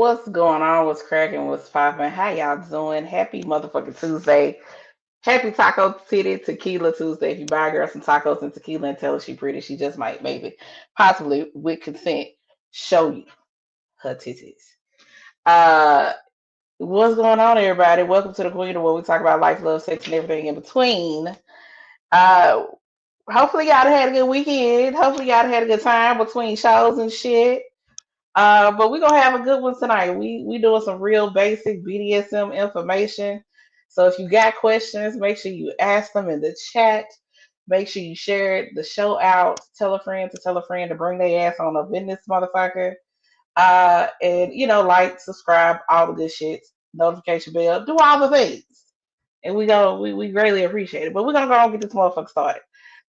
What's going on? What's cracking? What's popping? How y'all doing? Happy motherfucking Tuesday. Happy Taco City Tequila Tuesday. If you buy a girl some tacos and tequila and tell her she pretty, she just might, maybe, possibly with consent, show you her titties. Uh, what's going on, everybody? Welcome to the Queendomme where we talk about life, love, sex, and everything in between. Uh, hopefully y'all had a good weekend. Hopefully y'all had a good time between shows and shit. But we're gonna have a good one tonight. We doing some real basic BDSM information. So if you got questions, make sure you ask them in the chat. Make sure you share the show out. Tell a friend to tell a friend to bring their ass on up in this motherfucker. And like, subscribe, all the good shits, notification bell, do all the things. And we greatly appreciate it. But we're gonna go and get this motherfucker started.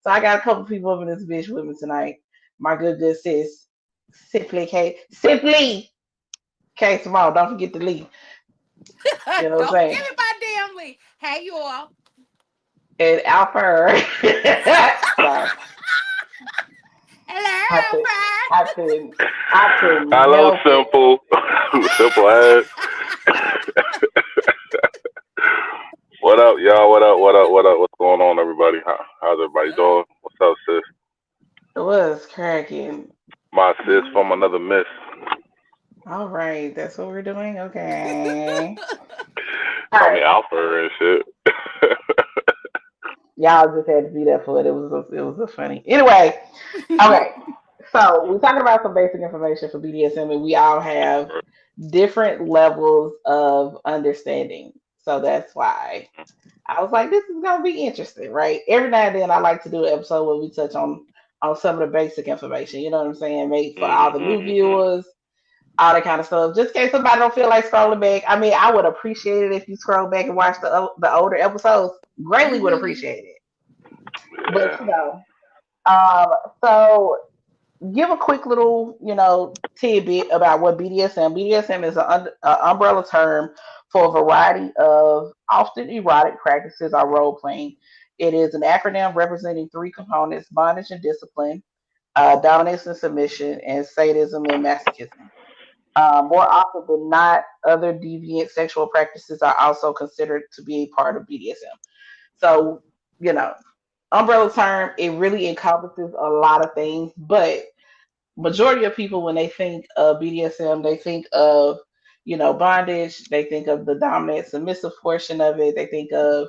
So I got a couple people up in this bitch with me tonight. My good sis, Simply K Simone. Don't forget to leave. You know what I'm Don't forget saying? me my damn lead. Hey, you all. And Alper. Sorry, I Hello, could, Alfred. I couldn't, I couldn't Hello, help it. simple, simple ass. What up, y'all? What up? What up? What up? What's going on, everybody? How's everybody doing? What's up, sis? It was cracking. My sis from another miss. All right, that's what we're doing. Okay. All Call me right, Alpha and shit. y'all just had to be there for it. It was a funny. Anyway, okay. So we're talking about some basic information for BDSM, and we all have different levels of understanding. So that's why I was like, this is gonna be interesting, right? Every now and then, I like to do an episode where we touch on some of the basic information. You know what I'm saying? Make for all the new Mm-hmm. viewers, all that kind of stuff. Just in case somebody don't feel like scrolling back. I mean, I would appreciate it if you scroll back and watch the older episodes. Greatly would Mm-hmm. appreciate it. But Yeah. um, so give a quick little, tidbit about what BDSM. BDSM is an umbrella term for a variety of often erotic practices or role playing. It is an acronym representing three components: bondage and discipline, dominance and submission, and sadism and masochism. More often than not, other deviant sexual practices are also considered to be a part of BDSM. So, you know, umbrella term, it really encompasses a lot of things, but majority of people when they think of BDSM, they think of bondage. They think of the dominant submissive portion of it. They think of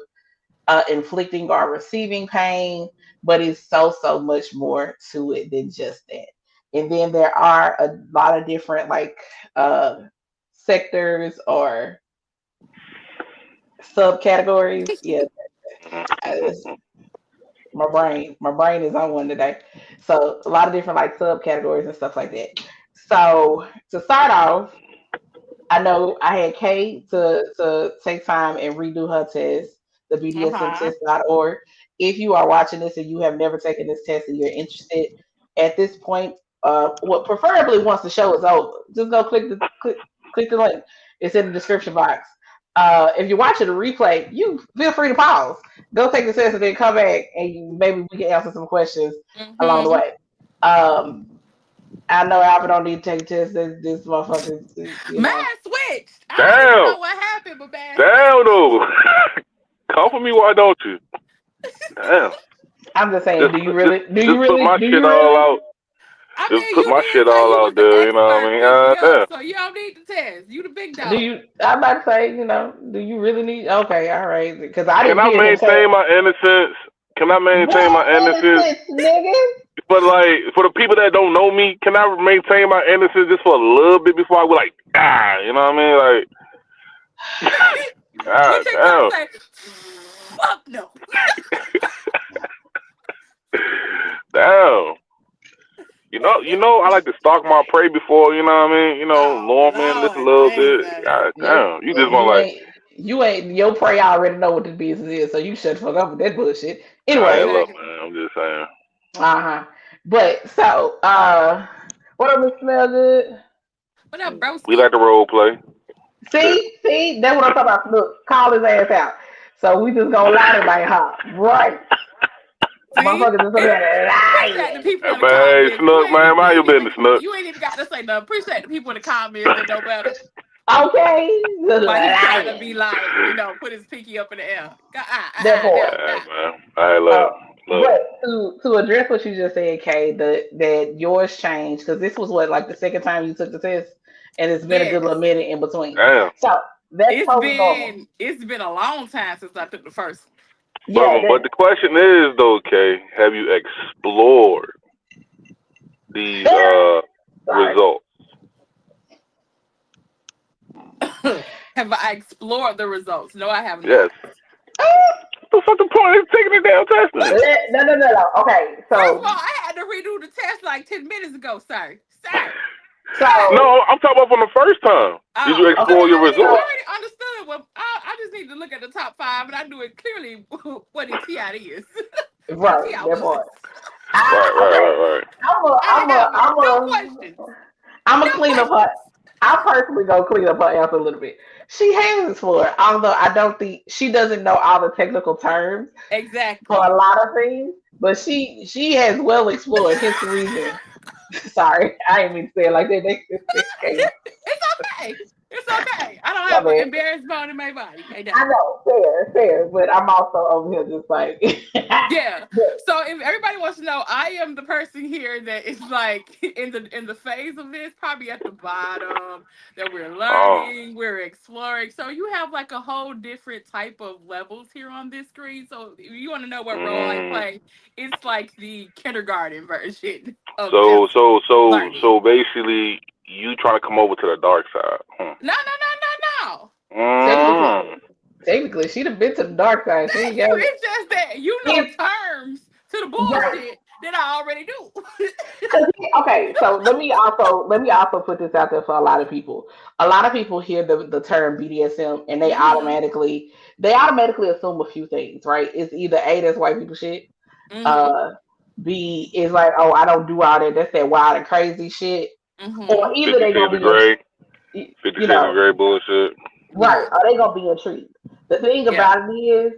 inflicting or receiving pain, but it's so much more to it than just that. And then there are a lot of different like sectors or subcategories. Yeah, it's, my brain is on one today. So a lot of different like subcategories and stuff like that. So to start off, I know I had Kay to take time and redo her test, the Uh-huh. BDSMtest.org. If you are watching this and you have never taken this test and you're interested at this point, what preferably once the show is over, just go click the link. It's in the description box. If you're watching the replay, you feel free to pause. Go take the test and then come back and maybe we can answer some questions along the Mm-hmm. way. Um, I know Alfred don't need to take a test. This motherfucker, Man switched. I don't even Damn. know what happened, but man Damn, switched. though. Come for me, why don't you? Damn. I'm just saying, Just, do you just, really? Do just you put really? my Do shit you all really? out. I Just mean, put you my did shit say all you was out the there. You know what I expert mean? mixing it up, Damn. so you don't need the test. You the big Do dog. you? I'm about to say, do you really need? Okay, all right, because I Can didn't I hear him say maintain my innocence? Can I maintain what my innocence? innocence, nigga. But like for the people that don't know me, can I maintain my innocence just for a little bit before I go like, you know what I mean? Like, When god TikTok damn, say, fuck no. damn. I like to stalk my prey before, you know what I mean? Oh, lure 'em in just a Lord little bit. Jesus. God Yo, damn, you just want you like, ain't. You ain't. Your prey already know what the business is, so you shut the fuck up with that bullshit. hey, Anyway, look, Exactly. man, I'm just saying. uh-huh. But so, what up, Miss Smell Good? What up, We broski? like to role play. Shit. See, that's what I'm talking about. Look, call his ass out. So we just gonna lie tonight, huh? Right. Motherfuckers is up here Appreciate the lying. people in the Hey, comments. Snook, man, mind your business, Snook. You ain't even got to say no. Appreciate the people in the comments that know better. Okay, just But he trying to lying. be like, put his pinky up in the air. That part. Yeah, man. I love. But to address what you just said, Kay, that yours changed because this was what like the second time you took the test, and it's been a good Yes. little minute in between. Damn. So that's totally normal. It's been a long time since I took the first one. Yeah, But the question is, though, Kay, have you explored these sorry. results? Have I explored the results? No, I have not. Yes. What the fucking point is taking the damn test then? No. Okay, First of so all, I had to redo the test like 10 minutes ago, sir. so No, I'm talking about from the first time. Did you explore your I results? already understood. Well, I just need to look at the top 5, and I knew it clearly what the TI is. right, TI that was. part. Right. No questions. I'm No gonna clean up questions. her. I personally gonna clean up her answer a little bit. She has explored, although I don't think she doesn't know all the technical terms for Exactly. a lot of things, but she has well explored. Hence the reason. Sorry, I didn't mean to say it like that. They came out. It's okay. It's okay. I don't My have an bad. embarrassed bone in my body. I know, fair, but I'm also over here just like, Yeah. but So if everybody wants to know, I am the person here that is like in the phase of this, probably at the bottom, that we're Oh. learning, we're exploring. So you have like a whole different type of levels here on this screen. So if you want to know what role I play, it's like the kindergarten version of So just learning. basically, you trying to come over to the dark side. No. Mm. technically, she'd have been to the dark side. She Thank ain't you. got It's just that you know it. terms to the Right. bullshit that I already do. Okay, so let me also put this out there for a lot of people. A lot of people hear the term BDSM and Mm-hmm. they automatically assume a few things, right? It's either A, that's white people shit. Mm-hmm. Uh, B is like, oh, I don't do all that. That's that wild and crazy shit. Or Mm-hmm. either 50 they gonna Shades of be Grey. 50 you Shades of know, Grey bullshit. right? Yeah. Or they gonna be intrigued. The thing Yeah. about it is,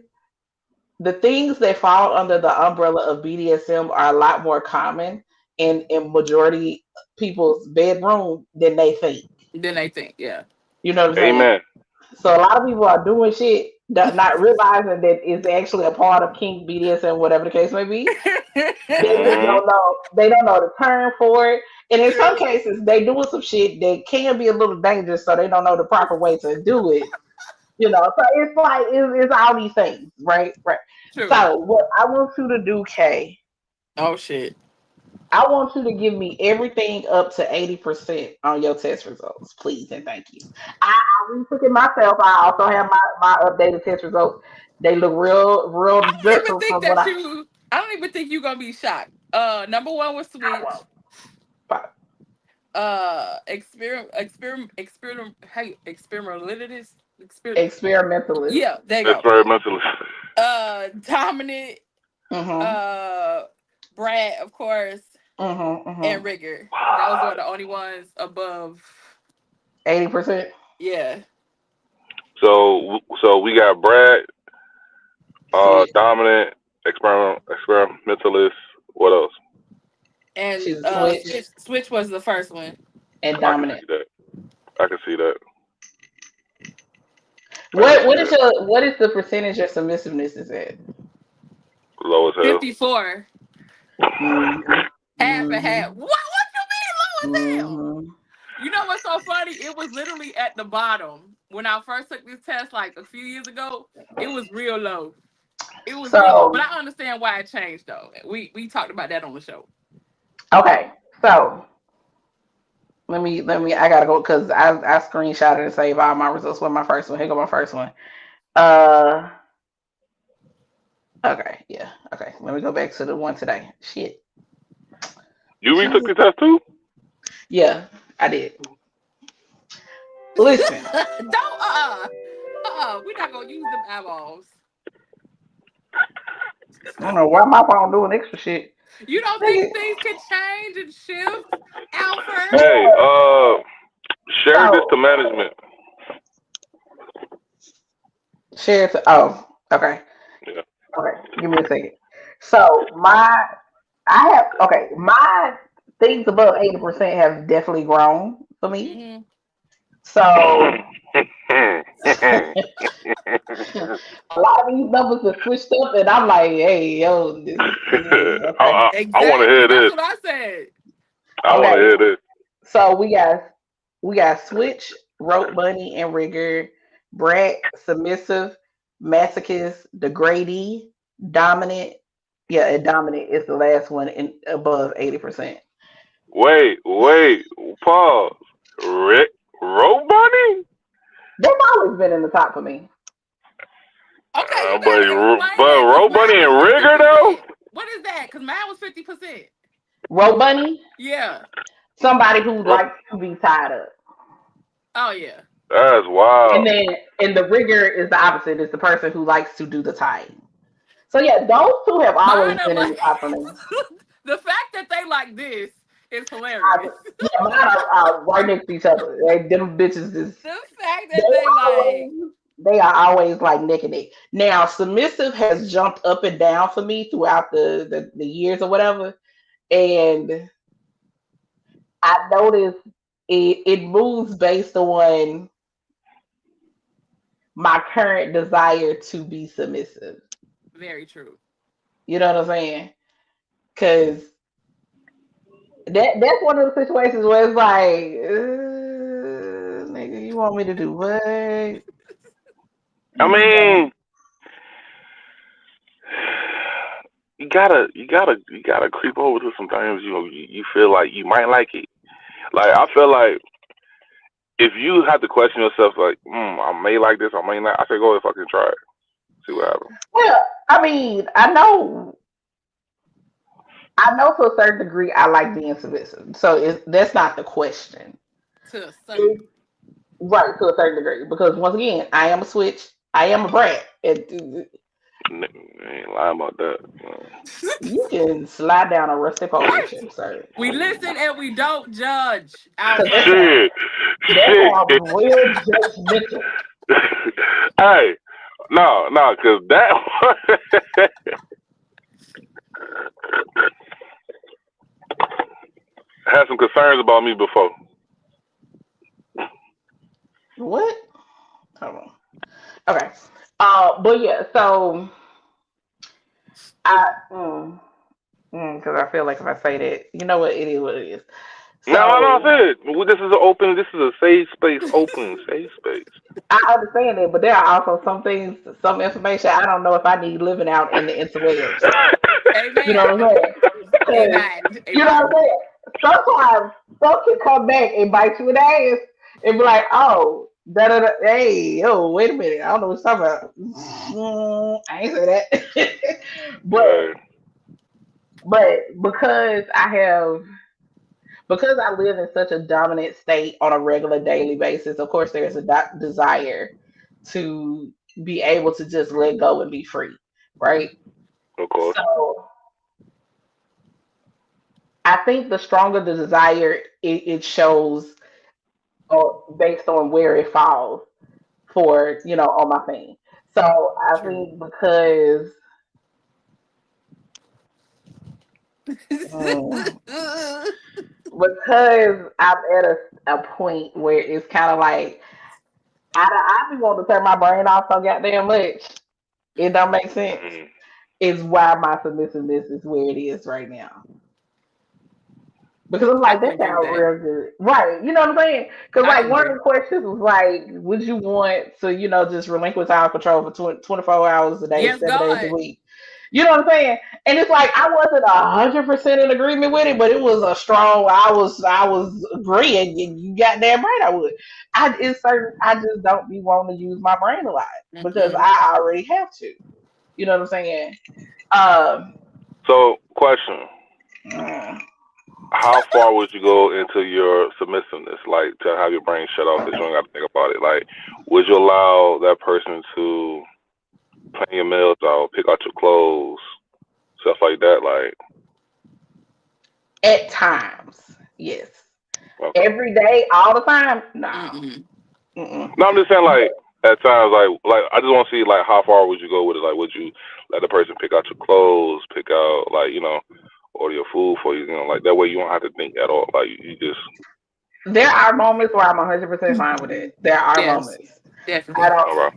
the things that fall under the umbrella of BDSM are a lot more common in majority people's bedroom than they think. Then they think, yeah. You know what I'm saying? Amen. So a lot of people are doing shit not realizing that it's actually a part of kink BDSM, whatever the case may be. They just Mm-hmm. don't know. They don't know the term for it, and in some True. cases, they doing some shit that can be a little dangerous, so they don't know the proper way to do it. So it's like it's all these things, right? Right. True. So what I want you to do, Kay, Oh shit. I want you to give me everything up to 80% on your test results, please and thank you. I retook it myself. I also have my updated test results. They look real I don't even different think from what that you. I don't even think you're gonna be shocked. Number one was I Switch. want. Hey, experimentalist. Experimentalist. Yeah, there you go. Experimentalist. Dominant. Mm-hmm. Uh, Brad, of course, Mm-hmm. and Mm-hmm. Rigger. Those are the only ones above. 80%. Yeah. So we got Brad, Shit. dominant, experimentalist. What else? And She's a switch Switch was the first one. and I can dominant. see that. I can see that. I can What see what is that. what is the percentage of submissiveness is at? Low as hell. 54. Mm-hmm. Half and Mm-hmm. half. What you mean low as hell? Mm-hmm. You know what's so funny? It was literally at the bottom. When I first took this test like a few years ago, it was real low. It was real low. But So I understand why it changed though. We talked about that on the show. okay, so let me I gotta go because I screenshotted and saved all my results with my first one. Here go my first one. Uh okay, yeah. Okay. Let me go back to the one today. Shit. You retook Jesus. the test too? Yeah, I did. Listen. Don't we're not gonna use them eyeballs. I don't know why my phone doing extra shit. You don't think Nigga. things can change and shift, Alfred? Hey, share this to So management. share it to oh, okay. Yeah. Okay. Give me a second. So my things above 80% have definitely grown for me. Mm-hmm. So a lot of these numbers are switched up, and I'm like, hey, yo, okay, I want to Exactly. hear That's this. what I said. I want to okay. hear this. So we got switch, rope bunny, and rigger, brat, submissive, masochist, degradee, dominant. Yeah, and dominant is the last one in above 80%. Wait, pause. Rick, Road Bunny? They've always been in the top for me. Okay, you But gotta explain that because Road mine Bunny was and fifty Rigger though? percent. What is that? Because mine was 50%. Rope bunny, Yeah. somebody who Ro- likes to be tied up. Oh yeah. That's And wild. then and the rigger is the opposite, it's the person who likes to do the tying. So yeah, those two have always Mine are been in like the top for me. the fact that they like this is I, hilarious. yeah, mine are right next to each other. Them bitches is The fact they that they like always they are always like neck and neck. Now submissive has jumped up and down for me throughout the years or whatever. And I noticed it moves based on my current desire to be submissive. very true. You know what I'm saying? Because that's one of the situations where it's like, nigga, you want me to do what? I mean, you gotta creep over to some things you feel like you might like it. Like I feel like if you have to question yourself, like, I may like this, I may not. I say go ahead, fucking try it, see what happens. Well, I mean, I know to a certain degree I like being submissive. So that's not the question. To a certain It, right, to a certain degree. Because once again, I am a switch. I am a brat. I ain't lying about that. You can slide down a rusty pole right. ship, sir. We listen and we don't judge Because outright. Shit, that shit. sounds real judgmental. Hey, no, cause that had some concerns about me before. What? Hold on. Okay. But yeah, so I, because I feel like if I say that, you know what, it is what it is. No, So I said this is this is a safe space, open, safe space. I understand it, but there are also some things, some information I don't know if I need living out in the interwebs. You know what Amen. I'm saying? Because Amen. you know what I'm Amen. saying. Sometimes some can come back and bite you in the ass and be like, "Oh, da da da, hey, yo, wait a minute, I don't know what you're talking about." I ain't say that, but Right. because because I live in such a dominant state on a regular daily basis, of course, there's a desire to be able to just let go and be free, right? Of course. So I think the stronger the desire, it shows based on where it falls for, on my thing. So I True. think mm, because I'm at a point where it's kind of like I be wanting to turn my brain off so goddamn much. It don't make sense. Mm-hmm. Is why my submissiveness is where it is right now. Because I'm I like, can that agree with sounds that. real good. Right. You know what I'm saying? Because, I like, can one of agree. the questions was like, would you want to, just relinquish our control for 24 hours a day, Yes, 7 days a God. week? You know what I'm saying? And it's like I wasn't 100% in agreement with it, but it was a strong. I was agreeing. You got damn right I would. It's certain. I just don't be wanting to use my brain a lot because Hmm. I already have to. You know what I'm saying? Um, So, question: mm, how far would you go into your submissiveness, like to have your brain shut off, that you don't got to think about it? Like, would you allow that person to plan your meals out, pick out your clothes, stuff like that? Like, at times, yes. okay. Every day, all the time, no. Mm-mm. Mm-mm. No, I'm just saying, like, at times, like I just want to see, like, how far would you go with it? Like, would you let the person pick out your clothes, pick out like order your food for you. Like that way you don't have to think at all. Like you just There are moments where I'm 100% fine with it. There are Yes, moments. I definitely. don't. all right.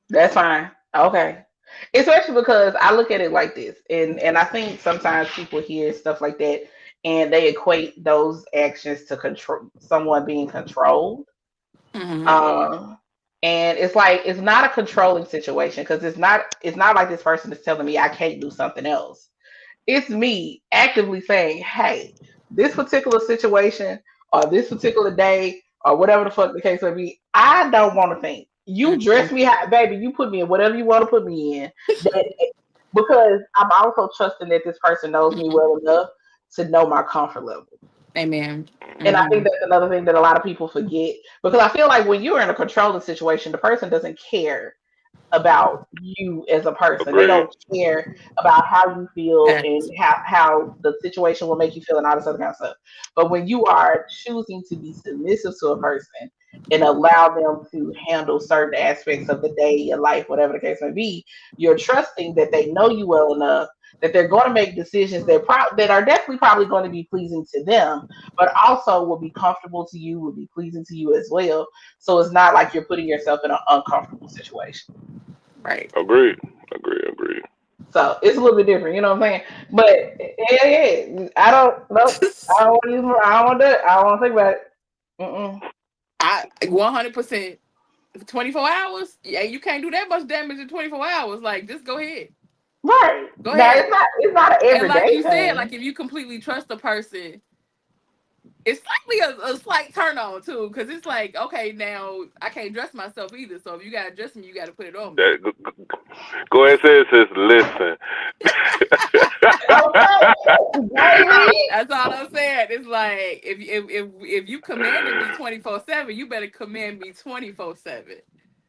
That's fine. Okay. Especially because I look at it like this, and I think sometimes people hear stuff like that, and they equate those actions to control someone being controlled. Hmm. Um, and it's like it's not a controlling situation because it's not like this person is telling me I can't do something else. It's me actively saying, hey, this particular situation or this particular day or whatever the fuck the case may be, I don't want to think. You Hmm. dress me, baby. You put me in whatever you want to put me in. That because I'm also trusting that this person knows me Hmm. well enough to know my comfort level. Amen. And I Hmm. think that's another thing that a lot of people forget because I feel like when you're in a controlling situation, the person doesn't care about you as a person. They Agreed. don't care about how you feel Yes. and how the situation will make you feel and all this other kind of stuff. But when you are choosing to be submissive to a person and allow them to handle certain aspects of the day, your life, whatever the case may be, you're trusting that they know you well enough that they're going to make decisions that are definitely probably going to be pleasing to them, but also will be comfortable to you, will be pleasing to you as well. So it's not like you're putting yourself in an uncomfortable situation. Right. Agreed. Agreed. So it's a little bit different, you know what I'm saying? But yeah, I don't nope. I don't want to use I don't want to do it. I don't want to think about it. Mm-mm. I 100%. 24 hours? Yeah, you can't do that much damage in 24 hours. Like, just go ahead. Right. Go Now ahead. it's not an And like everyday you said, like thing. if you completely trust a person, it's slightly a slight turn on too, because it's like, okay, now I can't dress myself either. So if you gotta dress me, you gotta put it on me. That, go ahead and say it, sis. Listen. Okay, baby. That's all I'm saying. It's like if you commanded me 24/7, you better command me 24/7.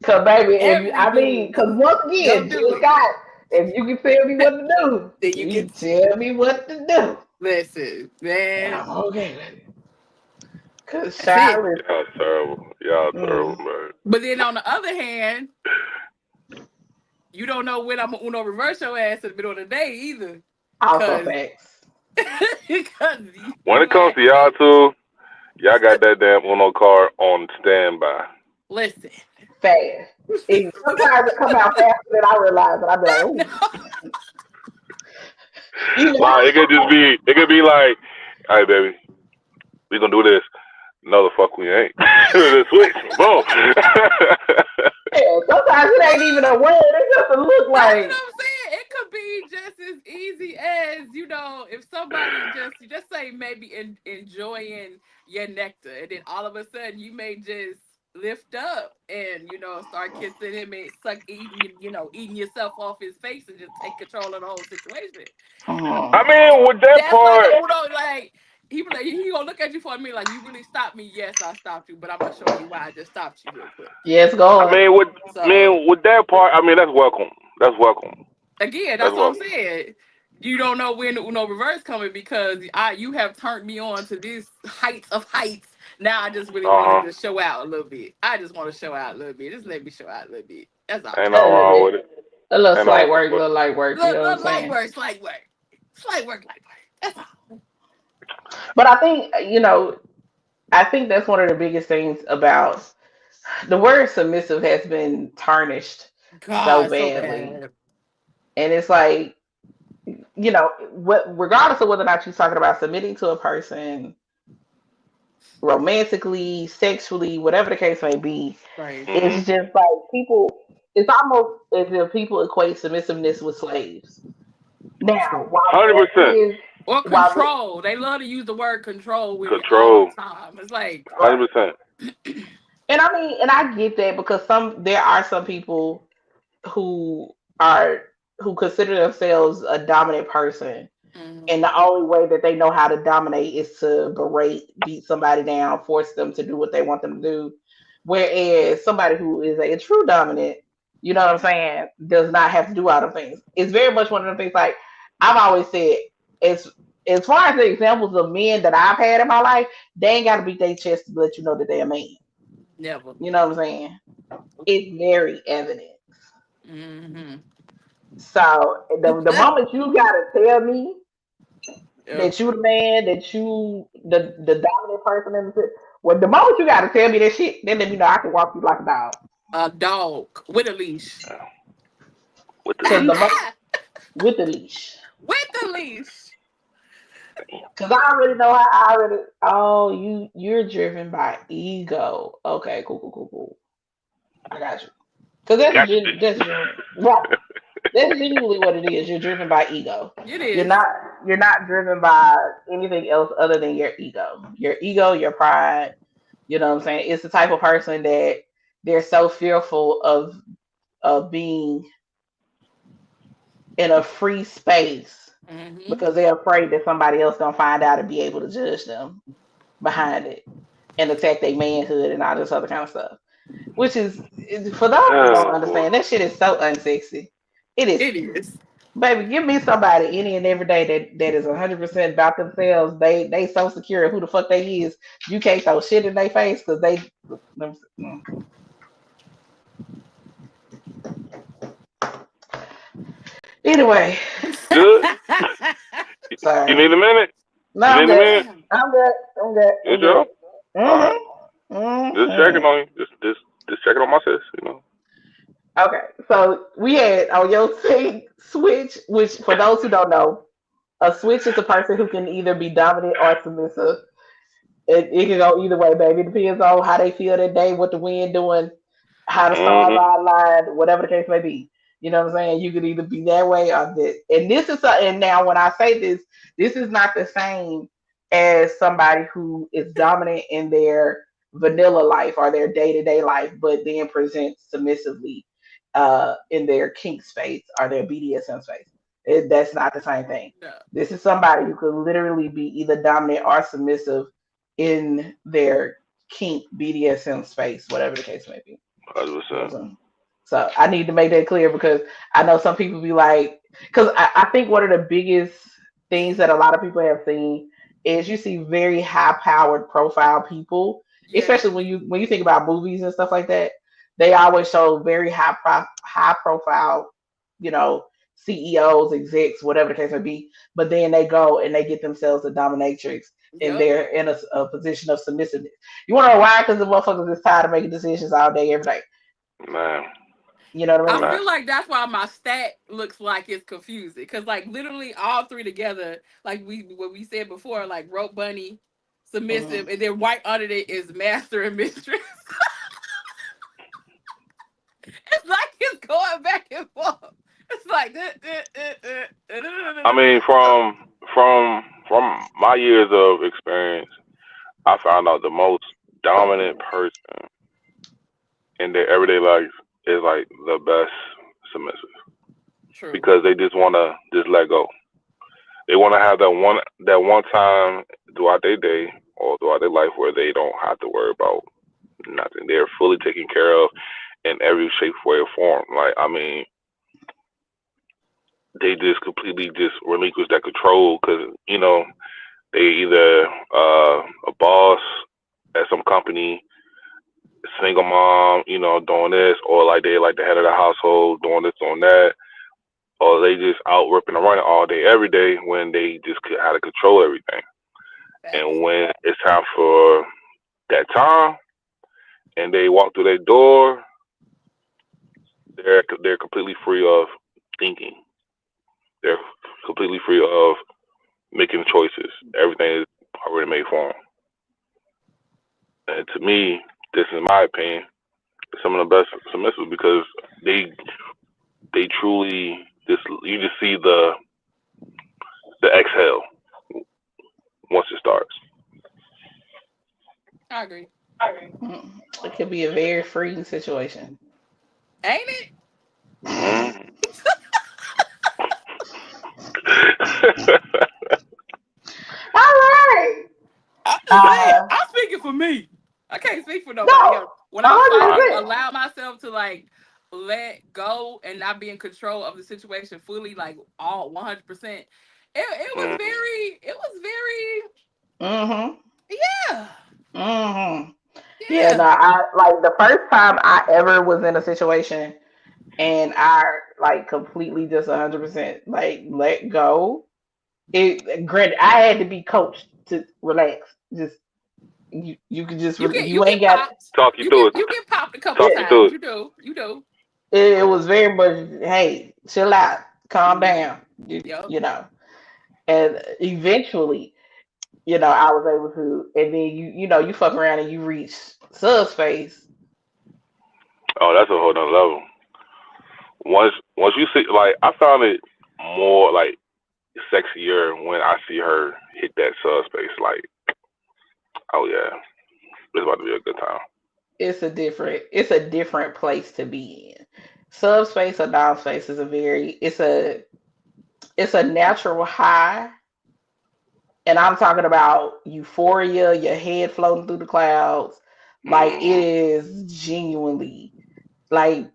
Cause baby, Every move, cause once go again, do Jill it. Scott, if you can tell me what to do, Then you you can tell me what to do, listen, and man. I'm okay with it. Cause That's it. Charlotte, Y'all terrible. Y'all terrible, mm, man. But then on the other hand, you don't know when I'm gonna Uno reverse your ass in the middle of the day either. also Cause, facts. cause When you it comes like, to y'all two, y'all got that damn Uno card on standby. listen. Fast. And sometimes it come out faster than I realize, and I be like, oh, even I, Like it could be like, all right, baby, we gonna do this. No, the fuck we ain't. The switch, boom. yeah, sometimes it ain't even a word. It's just a look No, you know like, what I'm saying? It could be just as easy as, if somebody just say maybe enjoying your nectar, and then all of a sudden you may just lift up and start kissing him and suck eating yourself off his face and just take control of the whole situation. I mm, mean, with that That's like part, like he gonna look at you for a minute like, you really stopped me. Yes, I stopped you, but I'm gonna show you why I just stopped you real quick. yes, I God. mean, with So with that part, I mean, that's welcome. That's welcome. again, That's that's what I'm welcome. saying. You don't know when the Uno reverse coming because you have turned me on to this heights of heights. Now I just really want to Uh huh. just show out a little bit. I just want to show out a little bit. Just let me show out a little bit. That's all. Ain't A nothing little wrong bit, with it. a little Ain't nothing slight wrong work, a with little light work. You know what I'm Look, light saying? work, slight work, slight work, light work. That's all. But I think I think that's one of the biggest things about the word submissive has been tarnished so God, so badly. bad. And it's like, what regardless of whether or not you're talking about submitting to a person romantically, sexually, whatever the case may be, Right. it. it's just like it's almost as if people equate submissiveness with slaves. Now, True. 100%. Or while there, control. They love to use the word control with it all Control. the time. It's like, 100%. and I mean, and I get that because there are some people who are who consider themselves a dominant person, mm, and the only way that they know how to dominate is to berate, beat somebody down, force them to do what they want them to do. Whereas somebody who is a true dominant, you know what I'm saying, does not have to do all the things. It's very much one of the things like I've always said, as as far as the examples of men that I've had in my life, they ain't gotta beat their chest to let you know that they're a man. never. You know what I'm saying? It's very evident. Hmm. So the moment you gotta tell me Yep. that you the man, that you the dominant person in the well, the moment you gotta tell me that shit, then let me know I can walk you like a dog. A dog with a leash. Yeah. With the Cause leash. with the leash. With the leash. Cause I already know how I already. Oh, you're driven by ego. Okay, cool, cool, cool, cool. I got you. Cause Got you. right. That's genuinely what it is. You're driven by ego. It You're is. not you're not driven by anything else other than your ego. Your ego, your pride. You know what I'm saying? It's the type of person that they're so fearful of being in a free space Mm-hmm. because they're afraid that somebody else gonna find out and be able to judge them behind it and attack their manhood and all this other kind of stuff. Which is for those who don't Oh boy. understand, that shit is so unsexy. It is. It is. Baby, give me somebody any and every day that is 100% about themselves. They so secure in who the fuck they is. You can't throw shit in their face because they. Mm. Anyway, Good. You sorry. need a minute? No, You I'm need a good. minute? I'm good. I'm good. You I'm good. sure? All right. Mm-hmm. Just checking Mm-hmm. on you. Just checking on my sis. You know. Okay, so we had on your thing switch, which for those who don't know, a switch is a person who can either be dominant or submissive. It can go either way, baby. It depends on how they feel that day, what the wind doing, how the stars Mhm. are aligned, whatever the case may be. You know what I'm saying? You could either be that way or this. And this is and now when I say this, this is not the same as somebody who is dominant in their vanilla life or their day to day life, but then presents submissively in their kink space or their BDSM space. That's not the same thing. No. This is somebody who could literally be either dominant or submissive in their kink BDSM space, whatever the case may be. You know what 100%. I'm saying? So I need to make that clear because I know some people be like, because I think one of the biggest things that a lot of people have seen is you see very high powered profile people, Yes. especially when you think about movies and stuff like that. They always show very high profile, you know, CEOs, execs, whatever the case may be. But then they go and they get themselves a dominatrix and Yep. they're in a position of submissiveness. You want to know why? Because the motherfuckers is tired of making decisions all day, every day. Man. You know what I I mean? Man. feel like that's why my stat looks like it's confusing. Cause like literally all three together, like what we said before, like rope bunny, Hmm. submissive, and then right under it is master and mistress. It's like it's going back and forth. It's like I mean, from my years of experience, I found out the most dominant person in their everyday life is like the best submissive true. because they just want to just let go. They want to have that one time throughout their day or throughout their life where they don't have to worry about nothing. They're fully taken care of in every shape, way, or form. Like I mean, they just completely just relinquish that control because they either a boss at some company, single mom, doing this, or like they like the head of the household doing this, doing that, or they just out ripping and running all day, every day when they just could how to control everything. Facts. And when it's time for that time and they walk through their door, they're completely free of thinking. They're completely free of making choices. Everything is already made for them. And to me, this is my opinion, some of the best submissives because they they truly just you just see the exhale once it starts. I agree. Mm. It could be a very freeing situation. Ain't it? Mm-hmm. All right. I'm just saying. Uh, I'm speaking for me. I can't speak for no, nobody else. When a I hundred I finally percent. allow myself to like let go and not be in control of the situation fully, like all 100%, it was mm, Mhm. yeah, Mhm. Yeah. yeah. No, I like the first time I ever was in a situation. and I like completely just 100% like let go. It granted, I had to be coached to relax. Just you can just You you get ain't got popped. Talk you through it. You get popped a couple Talk you it, through times. it. You do. it was very much, hey, chill out, calm Mm-hmm. down, Yep. you know. And eventually, I was able to, and then you fuck around and you reach subspace. Oh, that's a whole nother level. Once you see, like, I found it more like sexier when I see her hit that subspace. Like, oh yeah, it's about to be a good time. It's a different place to be in. Subspace or dom space is it's a natural high, and I'm talking about euphoria, your head floating through the clouds. Like it Mm. is genuinely like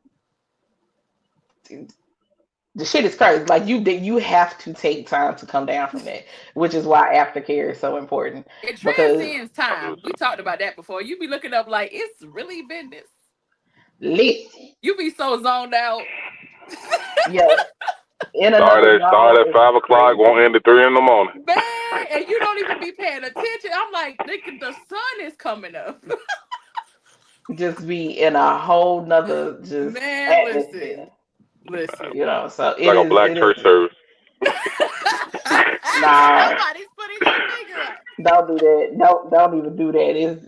the shit is crazy. Like you have to take time to come down from that, which is why aftercare is so important. It Because transcends time. We talked about that before. You be looking up like it's really business. listen, You be so zoned out. yeah, in another Start zone at is 5 o'clock, won't crazy. end at 3 in the morning. Man, and you don't even be paying attention. I'm like, nigga, the sun is coming up. Just be in a whole nother just Man, atmosphere. listen. Listen. So Like a black it is church service. nah. Somebody's putting their finger up. Don't do that. Don't even do that. It's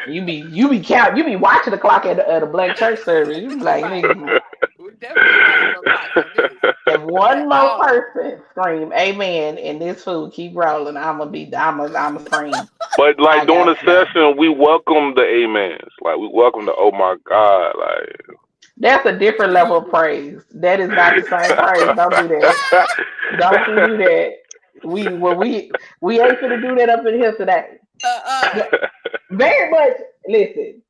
you be watching the clock at a black church service. You be like, Right. nigga, We definitely ain't watching no clocks on this if at one more all. person scream amen and this food keep rolling, I'ma scream. But I like during the got to go. session, we welcome the amens. Like we welcome the oh my god. Like That's a different level of praise. That is not the same praise. Don't do that. Don't you do that. We ain't gonna do that up in here today. Uh-uh. Very much. Listen.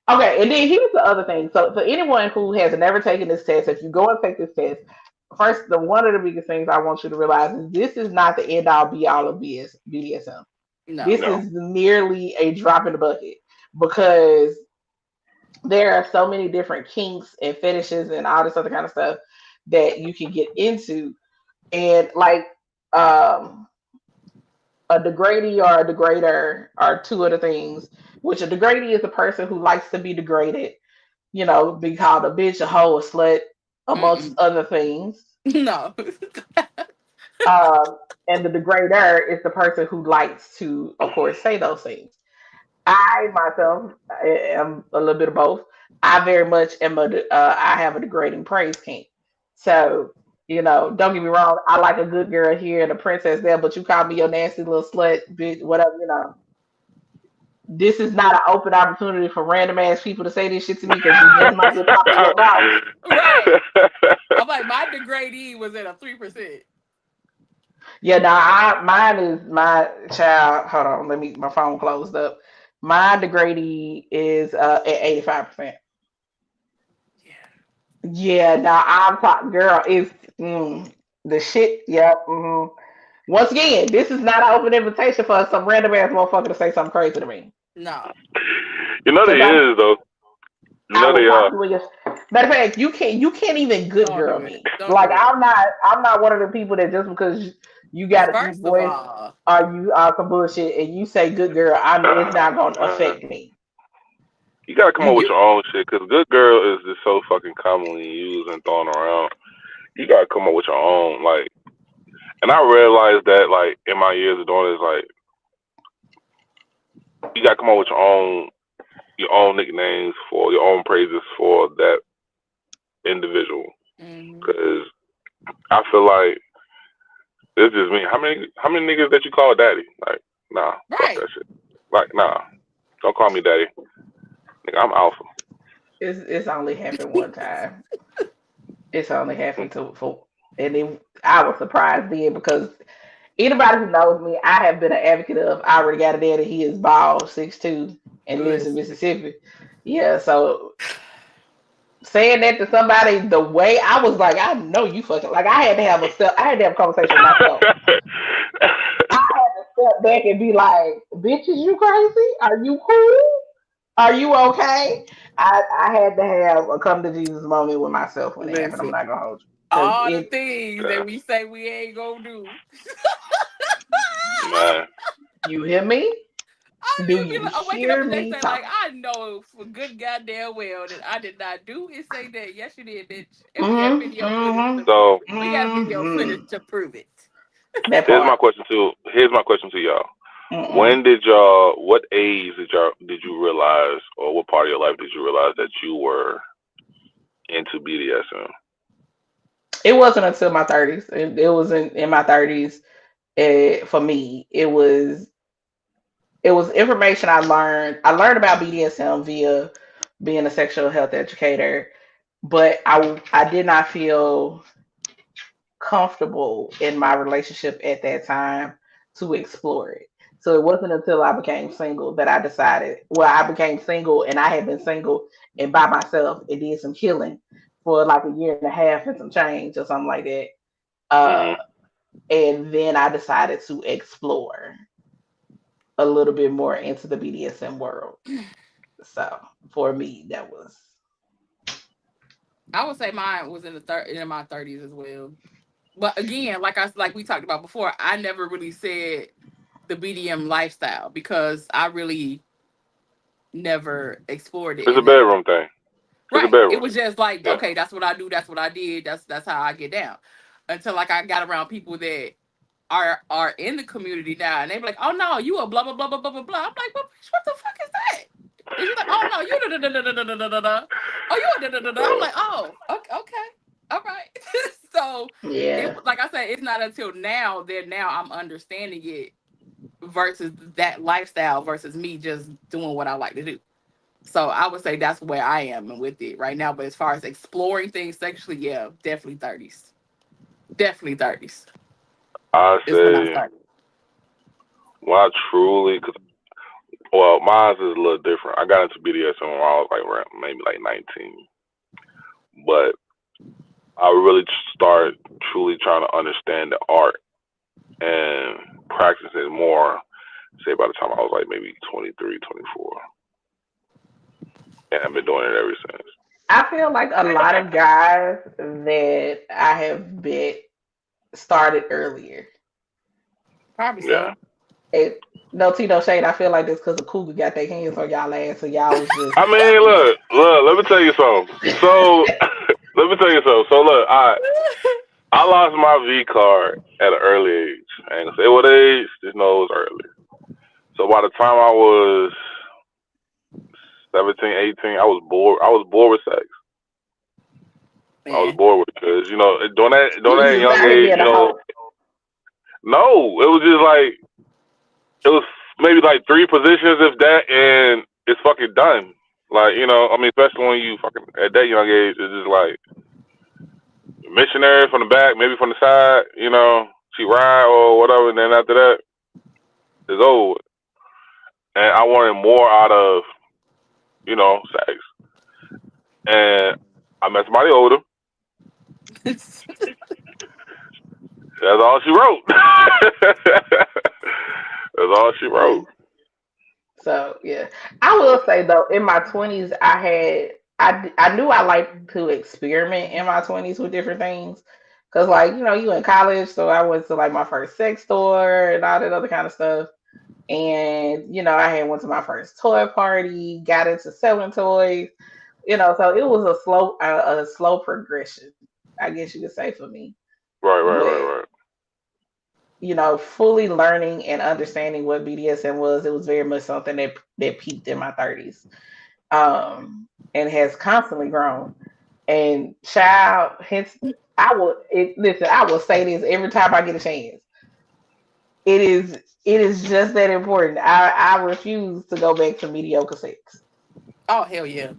Okay, and then here's the other thing. So for anyone who has never taken this test, if you go and take this test, first, the one of the biggest things I want you to realize is this is not the end all be all of BDSM. No. This no. is merely a drop in the bucket because there are so many different kinks and fetishes and all this other kind of stuff that you can get into. And like um a degradee or a degrader are two of the things. Which a degradee is a person who likes to be degraded, be called a bitch, a hoe, a slut, amongst Mm-mm. other things. No. Um, and the degrader is the person who likes to, of course, say those things. I myself am a little bit of both. I very much I have a degrading praise kink. So, don't get me wrong, I like a good girl here and a princess there, but you call me your nasty little slut, bitch, whatever. This is not an open opportunity for random ass people to say this shit to me because you just might get popped in your mouth. Right. I'm like, my degradee was at a 3%. Yeah, now mine is my child. Hold on, my phone closed up. My degradee is at 85%. Yeah. Yeah, now I'm talking, girl. It's the shit. Yep. Once again, this is not an open invitation for some random ass motherfucker to say something crazy to me. No. You know they Because is though. You I know will they pop are. you in your. Matter of fact, you can't even good Don't girl do it. me. Don't Like do it. I'm not one of the people that just because you got a deep First of voice all, or you are some bullshit and you say good girl, it's not gonna Man, affect me. you gotta come up with you your own shit because good girl is just so fucking commonly used and thrown around. You gotta come up with your own like. And I realized that like in my years of doing this, like you gotta come up with your own nicknames for your own praises for that individual. hmm Because I feel like it's just me. How many niggas that you call daddy? Like, nah, fuck right. that shit. Like, nah, don't call me daddy. Nigga, I'm alpha. It's only happened one time. It's only happened and then I was surprised then because anybody who knows me, I have been an advocate of. I already got a daddy. He is bald, 6'2", and lives in Listen. Mississippi. Yeah, so saying that to somebody the way I was like, I know you fucking like I had to have a conversation with myself. I had to step back and be like, bitch, is you crazy? Are you cool? Are you okay? I had to have a come to Jesus moment with myself when it happened. I'm Listen, not gonna hold you because all the it. things Yeah, that we say we ain't gonna do. man. You hear me? I Do be you like, I'm waking up hear the next me day like talking? I know for good goddamn well that I did not do and say that. Yes, you did, bitch. And we have Mm-hmm. video footage to prove So it. We got video footage Mm-hmm. to prove it. That here's my part. question to y'all. Mm-mm. When did y'all? What age did you realize, or what part of your life did you realize that you were into BDSM? It wasn't until my 30s. It was in my 30s. For me, it was information I learned. I learned about BDSM via being a sexual health educator, but I did not feel comfortable in my relationship at that time to explore it. So it wasn't until I became single that I decided, well, I became single and I had been single and by myself and did some healing for like a year and a half and some change or something like that. Uh, Hmm. and then I decided to explore a little bit more into the BDSM world. So for me, that was. I would say mine was in my 30s as well. But again, like we talked about before, I never really said the BDM lifestyle because I really never explored it It's a in that. bedroom thing. It's a Right. It bedroom was thing. just like, Yeah. okay, that's what I do, that's what I did, that's how I get down. Until like I got around people that are in the community now and they be like, oh no, you a blah blah blah blah blah blah blah. I'm like, well, bitch, what the fuck is that? And she's like, oh no, you da da da da da da da da da. Oh, you a da da da da. I'm Uh, like, oh, okay, okay. All right. So it Yeah. like I said, it's not until now that now I'm understanding it versus that lifestyle versus me just doing what I like to do. So I would say that's where I am with it right now. But as far as exploring things sexually, yeah, definitely 30s. Definitely 30s I is when I say, started. well, I truly, cause well, mine is a little different. I got into BDSM when I was like around maybe like 19, but I really started truly trying to understand the art and practice it more. Say by the time I was like maybe 23, 24, and I've been doing it ever since. I feel like a lot of guys that I have met started earlier. Probably Yeah. so. It, no tea, no shade. I feel like this because the cougar got their hands on y'all ass, so y'all was just. I mean, look. Let me tell you something. So, let me tell you something. So, look, I lost my V card at an early age. I ain't gonna say what age. Just know it was early. So by the time I was 17, 18, I was bored. I was bored with sex. I was Man. bored with it because You during was that just young out here age, being a hoe. no, it was just like it was maybe like three positions, if that, and it's fucking done. Like I mean, especially when you fucking at that young age, it's just like missionary from the back, maybe from the side. She ride or whatever, and then after that, it's over. And I wanted more out of sex, and I met somebody older. That's all she wrote. That's all she Yeah. wrote. So yeah, I will say though, in my 20s, I knew I liked to experiment in my 20s with different things, cause like you in college, so I went to like my first sex store and all that other kind of stuff, and I had went to my first toy party, got into selling toys, so it was a slow progression, I guess you could say for me, Right, right, but right, right. fully learning and understanding what BDSM was, it was very much something that peaked in my 30s, and has constantly grown. And child, hence, listen. I will say this every time I get a chance. It is just that important. I refuse to go back to mediocre sex. Oh hell yeah.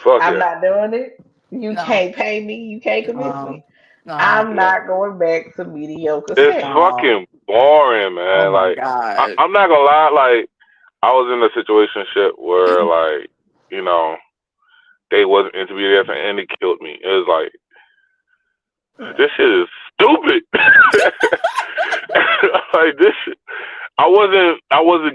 Fuck I'm yeah. not doing it. You No. can't pay me. You can't convince No. me. No. I'm No, not going back to mediocre it's sex. No. fucking boring, Oh man. my Like god. I'm not gonna lie. Like I was in a situationship where like you know they wasn't into BDS and it killed me. It was like Yeah. this shit is stupid. Like this shit. I wasn't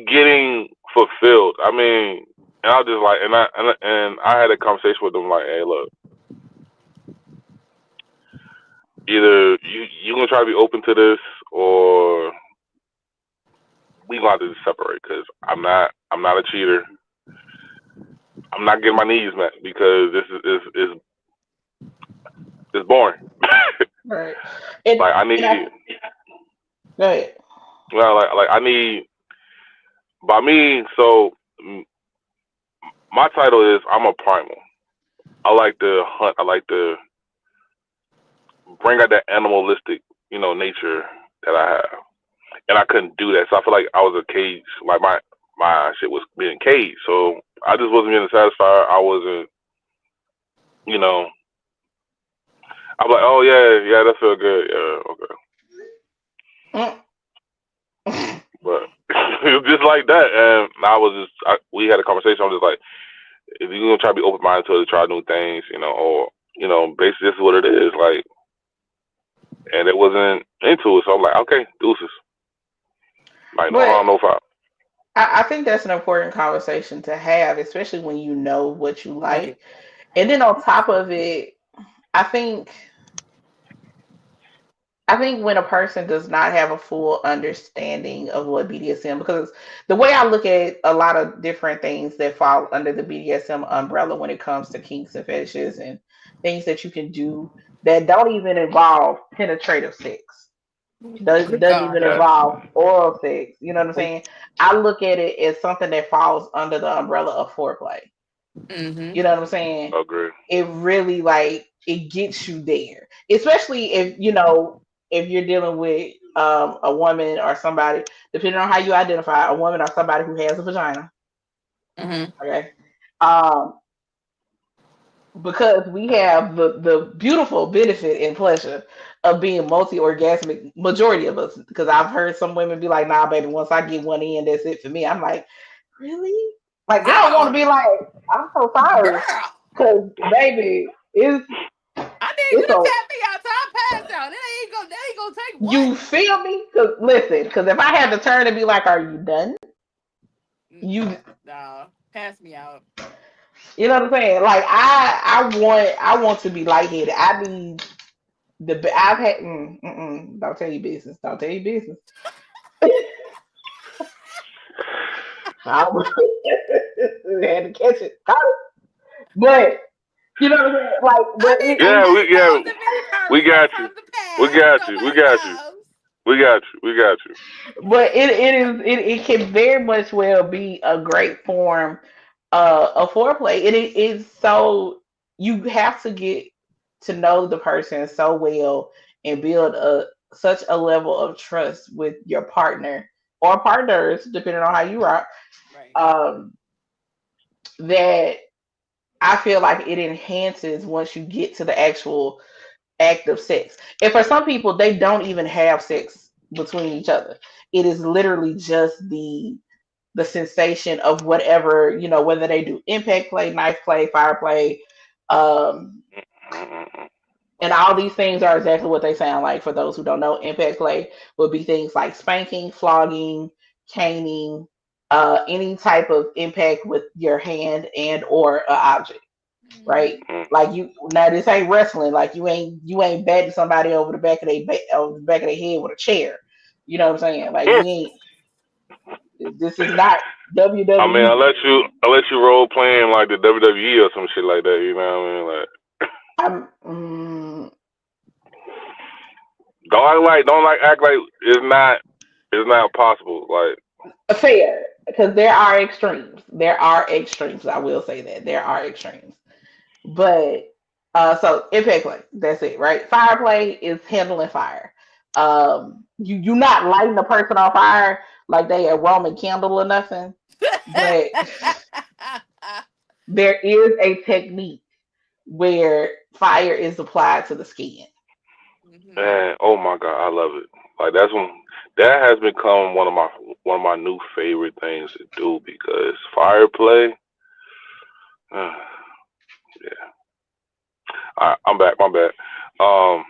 getting fulfilled. I mean, And I was just like, and I had a conversation with them like, hey, look, either you gonna try to be open to this, or we gonna have to separate. Because I'm not a cheater. I'm not getting my needs met because this is boring. Right. And, Like I and I, need, go ahead. well, like I need. By me, so my title is I'm a primal. I like to hunt. I like to bring out that animalistic, nature that I have, and I couldn't do that. So I feel like I was a cage. Like my shit was being caged. So I just wasn't getting satisfied. I wasn't, you know. I'm like, oh yeah, that feel good. Yeah, okay. Mm. But it was just like that, and we had a conversation. I was just like, if you're gonna try to be open minded to try new things, or basically this is what it is, like, and it wasn't into it. So I'm like, okay, deuces, like no harm, But no foul. I think that's an important conversation to have, especially when you know what you Right. like. And then on top of it, I think I think when a person does not have a full understanding of what BDSM, because the way I look at a lot of different things that fall under the BDSM umbrella when it comes to kinks and fetishes and things that you can do that don't even involve penetrative sex, doesn't even Yeah, involve oral sex. You know what I'm saying? I look at it as something that falls under the umbrella of foreplay. Mm-hmm. You know what I'm saying? agree. It really like it gets you there, especially if if you're dealing with a woman or somebody, depending on how you identify a woman or somebody who has a vagina. Mm-hmm. Okay, um, because we have the beautiful benefit and pleasure of being multi-orgasmic, majority of us, because I've heard some women be like, nah baby, once I get one in, that's it for me. I'm like, really? Like I don't want to Girl, be like, I'm so sorry, girl, because baby, I need you it's to a tap me out till I pass out. That ain't gonna take what? you feel me? Because listen, because if I had to turn and be like, are you done? You Nah, pass me out. you know what I'm saying? Like I want to be lightheaded. I need I've had don't tell your business. Don't tell your business. I had to catch it. Got it. But you know what I'm saying? Like, I but need no Yeah, echoes of any we curses got from you. the We past. got you. We Nobody got you. knows. We got you. We got you. but it can very much well be a great form of foreplay. It is so you have to get to know the person so well and build a such a level of trust with your partner or partners, depending on how you rock, Right. um, that I feel like it enhances once you get to the actual act of sex. And for some people, they don't even have sex between each other. It is literally just the sensation of whatever, whether they do impact play, knife play, fire play, um, Mm-mm. and all these things are exactly what they sound like. For those who don't know, impact play would be things like spanking, flogging, caning, any type of impact with your hand and or an object, right? Mm-hmm. Like you now, this ain't wrestling. Like you ain't batting somebody over the back of over the back of their head with a chair. You know what I'm saying? Like we ain't. This is not I mean, WWE. I let you role playing like the WWE or some shit like that. You know what I mean? Like, I'm don't like act like it's not possible. Like, fair because there are extremes. There are extremes. I will say that there are extremes. But so impact play, that's it, right? Fire play is handling fire. You not lighting the person on fire like they a Roman candle or nothing, but there is a technique where fire is applied to the skin. Mm-hmm. man, oh my god, I love it. Like that has become one of my new favorite things to do because fire play. Yeah, I'm back. My bad. Um,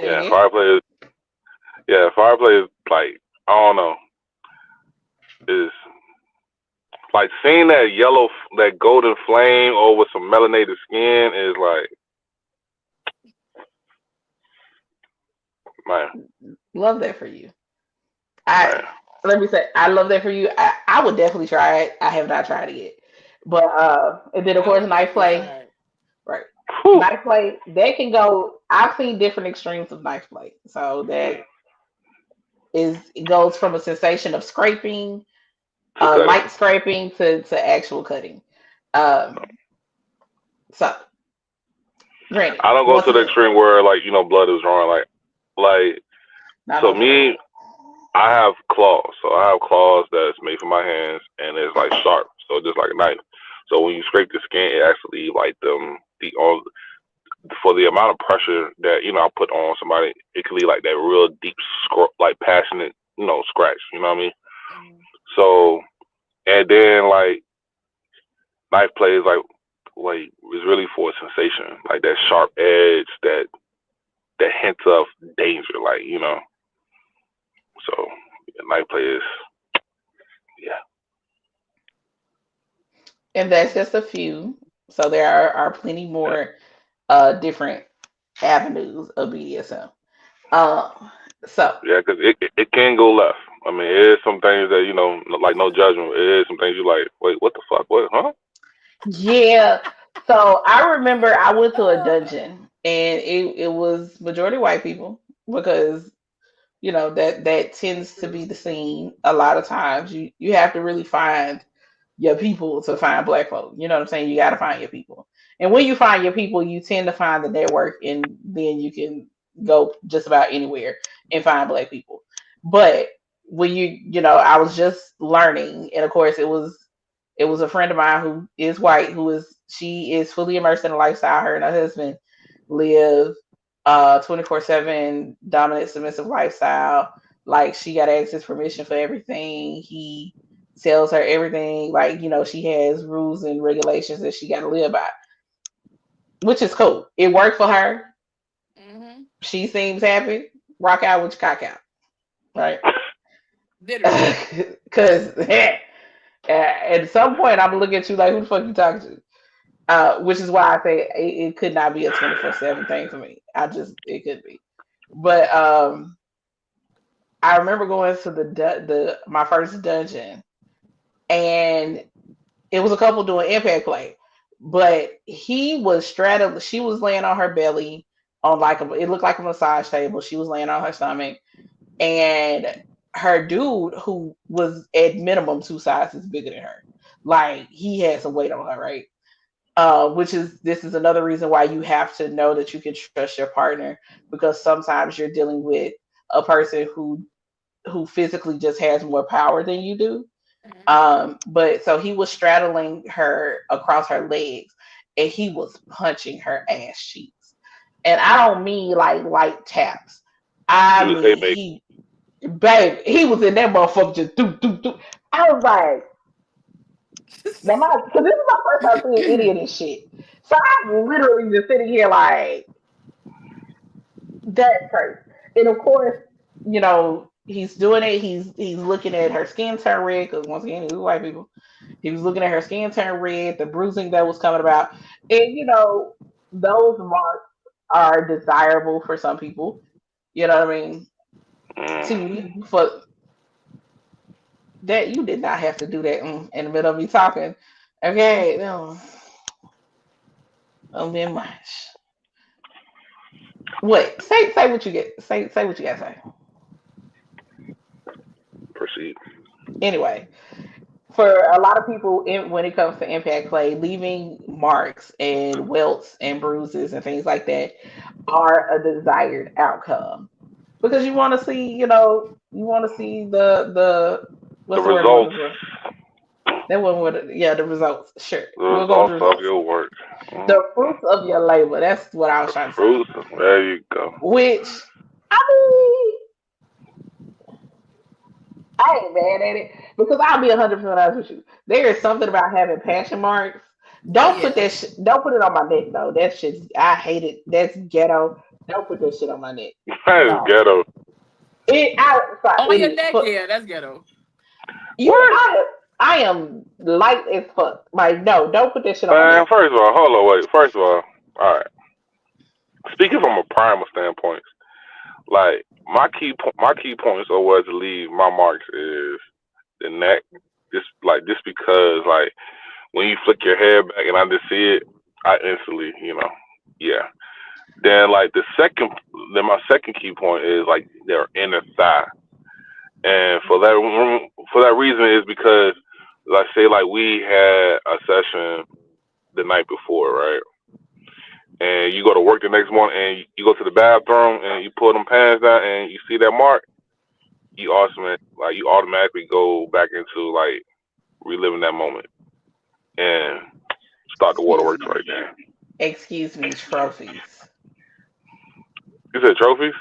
yeah, Yeah. fire play is like I don't know is like seeing that yellow, that golden flame over some melanated skin is like, man, Love that for you. I man. Let me say, I love that for you. I would definitely try it. I have not tried it yet, but and then of I course would knife definitely play, try it. right? Whew. Knife play that can go. I've seen different extremes of knife play, so that is it goes from a sensation of scraping, To cutting. light scraping to actual cutting. Um, so granted, I don't go once to the again, extreme where like blood is drawing. Like not so on for that. me, I have claws. So I have claws that's made for my hands, and it's like sharp, so just like a knife. So when you scrape the skin, it actually like the all for the amount of pressure that I put on somebody, it can leave like that real deep, like passionate, scratch. You know what I mean? Mhm. So and then like knife play is like is really for a sensation, like that sharp edge, that hint of danger, like. So yeah, knife play is yeah. And that's just a few. So there are plenty more different avenues of BDSM. Um, so Yeah, because it can go left. I mean, it is some things that like no judgment. It is some things you like. Wait, what the fuck? What? Huh? yeah. So I remember I went to a dungeon and it was majority white people because that tends to be the scene a lot of times. You have to really find your people to find black folk. You know what I'm saying? You got to find your people. And when you find your people, you tend to find the network, and then you can go just about anywhere and find black people. But when I was just learning, and of course, it was a friend of mine who is white, she is fully immersed in the lifestyle. Her and her husband live 24/7 dominant submissive lifestyle. Like she got access permission for everything. He tells her everything. Like, she has rules and regulations that she got to live by, which is cool. It worked for her. Mhm. She seems happy. Rock out with your cock out, right? Literally. Because at some point, I'm gonna look at you like, who the fuck you talking to? Which is why I say it could not be a 24/7 thing for me. It could be. But I remember going to the my first dungeon, and it was a couple doing impact play, but he was straddled. She was laying on her belly on it looked like a massage table. She was laying on her stomach, and her dude, who was at minimum two sizes bigger than her, like he had some weight on her, right? This is another reason why you have to know that you can trust your partner, because sometimes you're dealing with a person who physically just has more power than you do. Mhm. But so he was straddling her across her legs, and he was punching her ass cheeks. And I don't mean like light taps. He I was mean haymaking. babe, he was in that motherfucker just do do do. I was like, because this is my first time seeing any of this shit. So I'm literally just sitting here like, that's crazy. And of course, he's doing it. He's looking at her skin turn red because once again, he's white people. He was looking at her skin turn red, the bruising that was coming about, and those marks are desirable for some people. You know what I mean? Mm. For that, you did not have to do that in the middle of me talking. Okay, no, don't be much. What? Say what you get. Say what you got to say. Proceed. Anyway, for a lot of people, when it comes to impact play, leaving marks and welts and bruises and things like that are a desired outcome, because you want to see the The what's the word I'm results. looking for? That one with yeah, the results. Sure, The we'll go with the results of results. your work. Mm. The fruits of your labor. That's what I was The trying to say. fruits. There you go. Which I mean, I ain't mad at it, because I'll be 100% honest with you. There is something about having passion marks. Oh Don't put yeah. don't put it on my neck though. That shit, I hate it. That's ghetto. Don't put that shit on my neck. That is No. ghetto. It On it your is neck, for yeah, that's ghetto. you. What? I am light as fuck. Like, no, don't put that shit on my Man, neck. first of all, hold on, wait. First of all right. Speaking from a primal standpoint, like my key points of where to leave my marks is the neck. Just because like when you flick your hair back and I just see it, I instantly, yeah. Then like then my second key point is like their inner thigh, and for that reason is because like say like we had a session the night before, right? And you go to work the next morning and you go to the bathroom and you pull them pants down and you see that mark, you automatically go back into like reliving that moment and start the Excuse waterworks me. right there. Excuse me, trophies. You said trophies?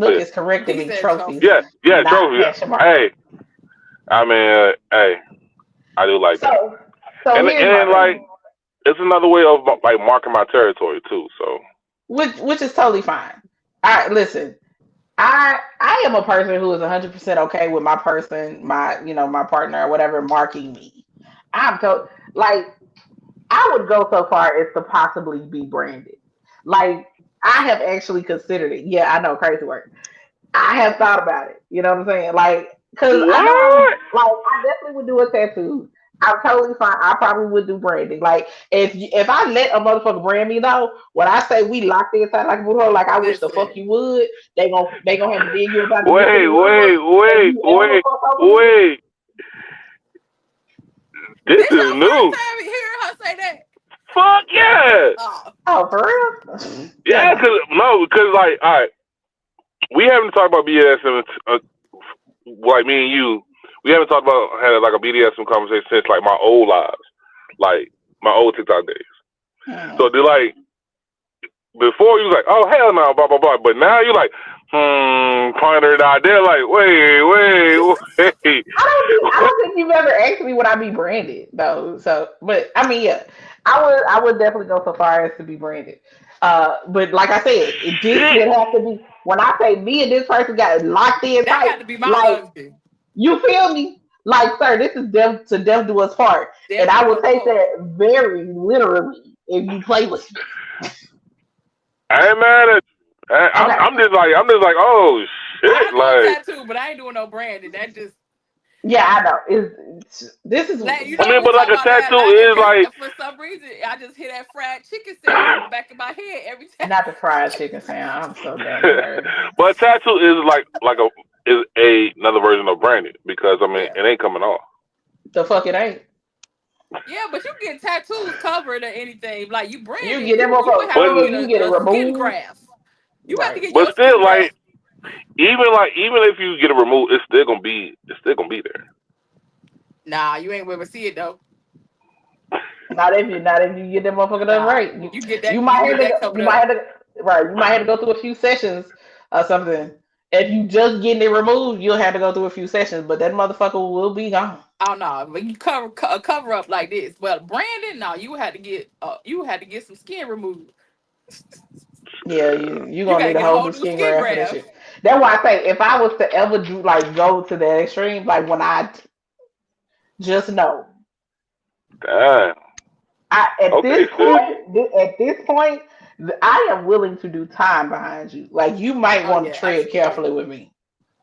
Oh Snook yeah, is correcting He me. said Trophies, yeah, trophies. yeah, not trophies. passion marks. Hey, I mean, hey, I do like that, So, so and here's my and like thing, it's another way of like marking my territory too. So which is totally fine. I listen. I am a person who is 100% okay with my person, my partner or whatever marking me. I'm to like I would go so far as to possibly be branded. Like I have actually considered it. Yeah, I know, crazy word. I have thought about it. You know what I'm saying? Like, cause I know what? I definitely would do a tattoo. I'm totally fine. I probably would do branding. Like, if I let a motherfucker brand me though, when I say we locked inside like a booty hole, like I wish the fuck Listen, you would, they gonna have to dig you about to get to Wait, the rug. wait, If wait, you ever wait, fuck over me, wait. This this is your first new. time hearing her say that? Fuck yeah, Oh, oh for real? Yeah, yeah. no. Because like, all right, we haven't talked about BDSM. Like me and you, we haven't talked about had like a BDSM conversation since like my old lives, like my old TikTok days. So Mm. they're like before you was like, oh hell no, blah blah blah. But now you're like, ponder it out. They're like, wait. I don't think you've ever asked me would I be branded though. So, but I mean, yeah, I would definitely go so far as to be branded. But like I said, this Shit. would have to be when I say me and this person got locked in that tight. got to be my Like husband. you feel me? Like sir, this is death to death do us part, and Death I do will us take part. that very literally if you play with me. I ain't mad at you. Okay. I'm just like, oh shit, I do a like. tattoo, but I ain't doing no branding. That just Yeah, I know. This is like you I know mean, we but like talk a about that tattoo lack of is just like, for some reason I just hear that fried chicken sound in the back of my head every time. not the fried chicken sound. I'm so done with her. but a tattoo is another version of branding because I mean Yeah. it ain't coming off. The fuck it ain't. Yeah, but you get tattoos covered or anything. Like you You branded, get that you would motherfucker have But to get covered, you get it a skin removed. graft. You have to Right. get but your skin still graft. even if you get it removed, it's still gonna be there. Nah, you ain't ever see it though. Not if you get that motherfucker done Nah, right. You you might get have to that go, covered you might up. have to right. You might have to go through a few sessions or something. If you just getting it removed, you'll have to go through a few sessions, but that motherfucker will be gone. Oh no, but you cover up like this. Well, Brandon, no, you had to get some skin removed. Yeah, you You gonna got to need a get a whole whole new new skin skin graft for that graft. shit. That's why I say if I was to ever do like go to that extreme, like when I just know Damn. at Okay, this sis. point, I am willing to do time behind you. Like you might Oh want to yeah, tread absolutely. carefully with me.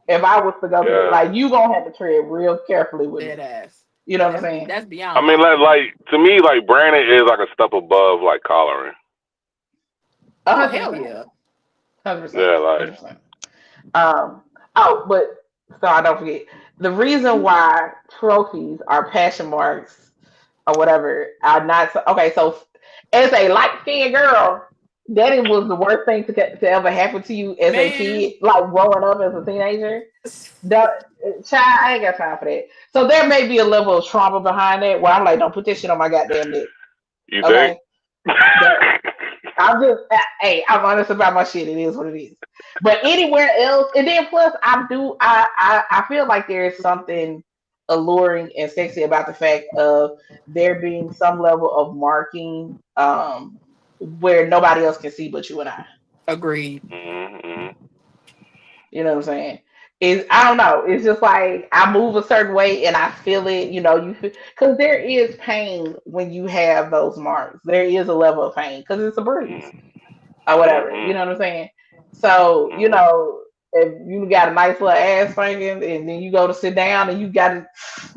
If I was to go through, Yeah. like you gonna have to tread real carefully with Dead me. ass. You know what I'm That's saying? that's I beyond mean, my like to me, like branding is like a step above like collaring. A Oh hundred hell percent, yeah. 100%, Yeah, like 100%. Um. Oh, but so I don't forget the reason why trophies are passion marks or whatever are not okay. So as a light skinned girl, that it was the worst thing to ever happen to you as a Man, kid, like growing up as a teenager. The child, I ain't got time for that. So there may be a level of trauma behind that where I'm like, don't put this shit on my goddamn neck. you think? Okay, that I'm just, hey, I'm honest about my shit. It is what it is. But anywhere else, and then plus, I feel like there's something alluring and sexy about the fact of there being some level of marking, where nobody else can see but you and I. agreed. Mm-hmm. You know what I'm saying? Is I don't know. It's just like I move a certain way and I feel it. You know, you because there is pain when you have those marks. There is a level of pain because it's a bruise or whatever. You Mm-hmm. know what I'm saying? So you Mm-hmm. know, if you got a nice little ass spanking and then you go to sit down and you got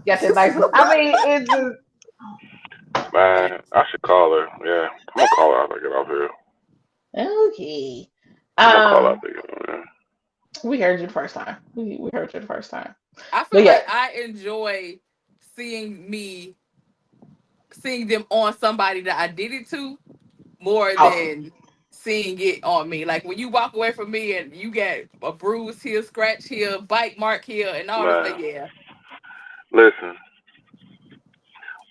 that nice. I mean, it's just Man, I should call her. Yeah, I'm gonna call her after I get off here. okay. I'm gonna call her Um, after I get off here. we heard you the first time. We heard you the first time. I But feel yeah, like I enjoy seeing me seeing them on somebody that I did it to more awesome. than seeing it on me. Like when you walk away from me and you get a bruise here, scratch here, bite mark here, and all this. Man, Like, yeah, listen.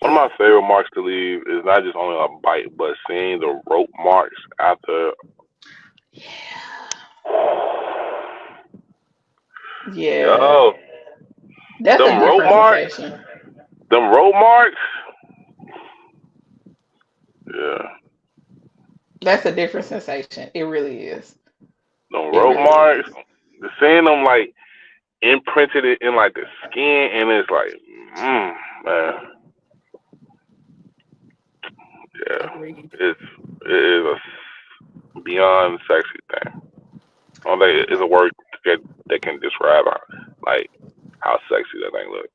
One of yeah, my favorite marks to leave is not just only a bite, but seeing the rope marks after. Yeah, Yo, that's a them rope different marks, sensation. them rope marks. Yeah, That's a different sensation. It really is. them It rope really marks. is. Seeing them like imprinted it in like the skin, and it's like, man, yeah, agreed. it is a beyond sexy thing. I don't think it's a word that can describe like how sexy that thing looks.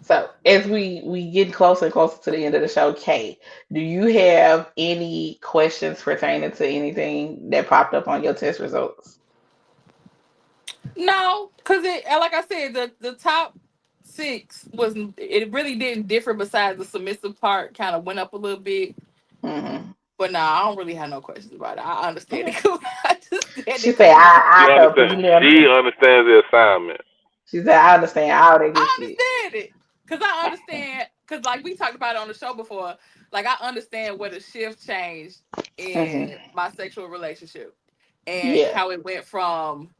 So as we get closer and closer to the end of the show, Kay, do you have any questions pertaining to anything that popped up on your test results? No, because it like I said, the top six was it really didn't differ. Besides the submissive part, kind of went up a little bit. Hmm. But no, I don't really have no questions about it. I understand Okay. it. I understand She it said, completely. She I understands. completely She understand. understands the assignment. She said, I understand all that good I shit. understand it because I understand because like we talked about it on the show before. Like I understand what a shift changed Hmm. in my sexual relationship and Yeah. how it went from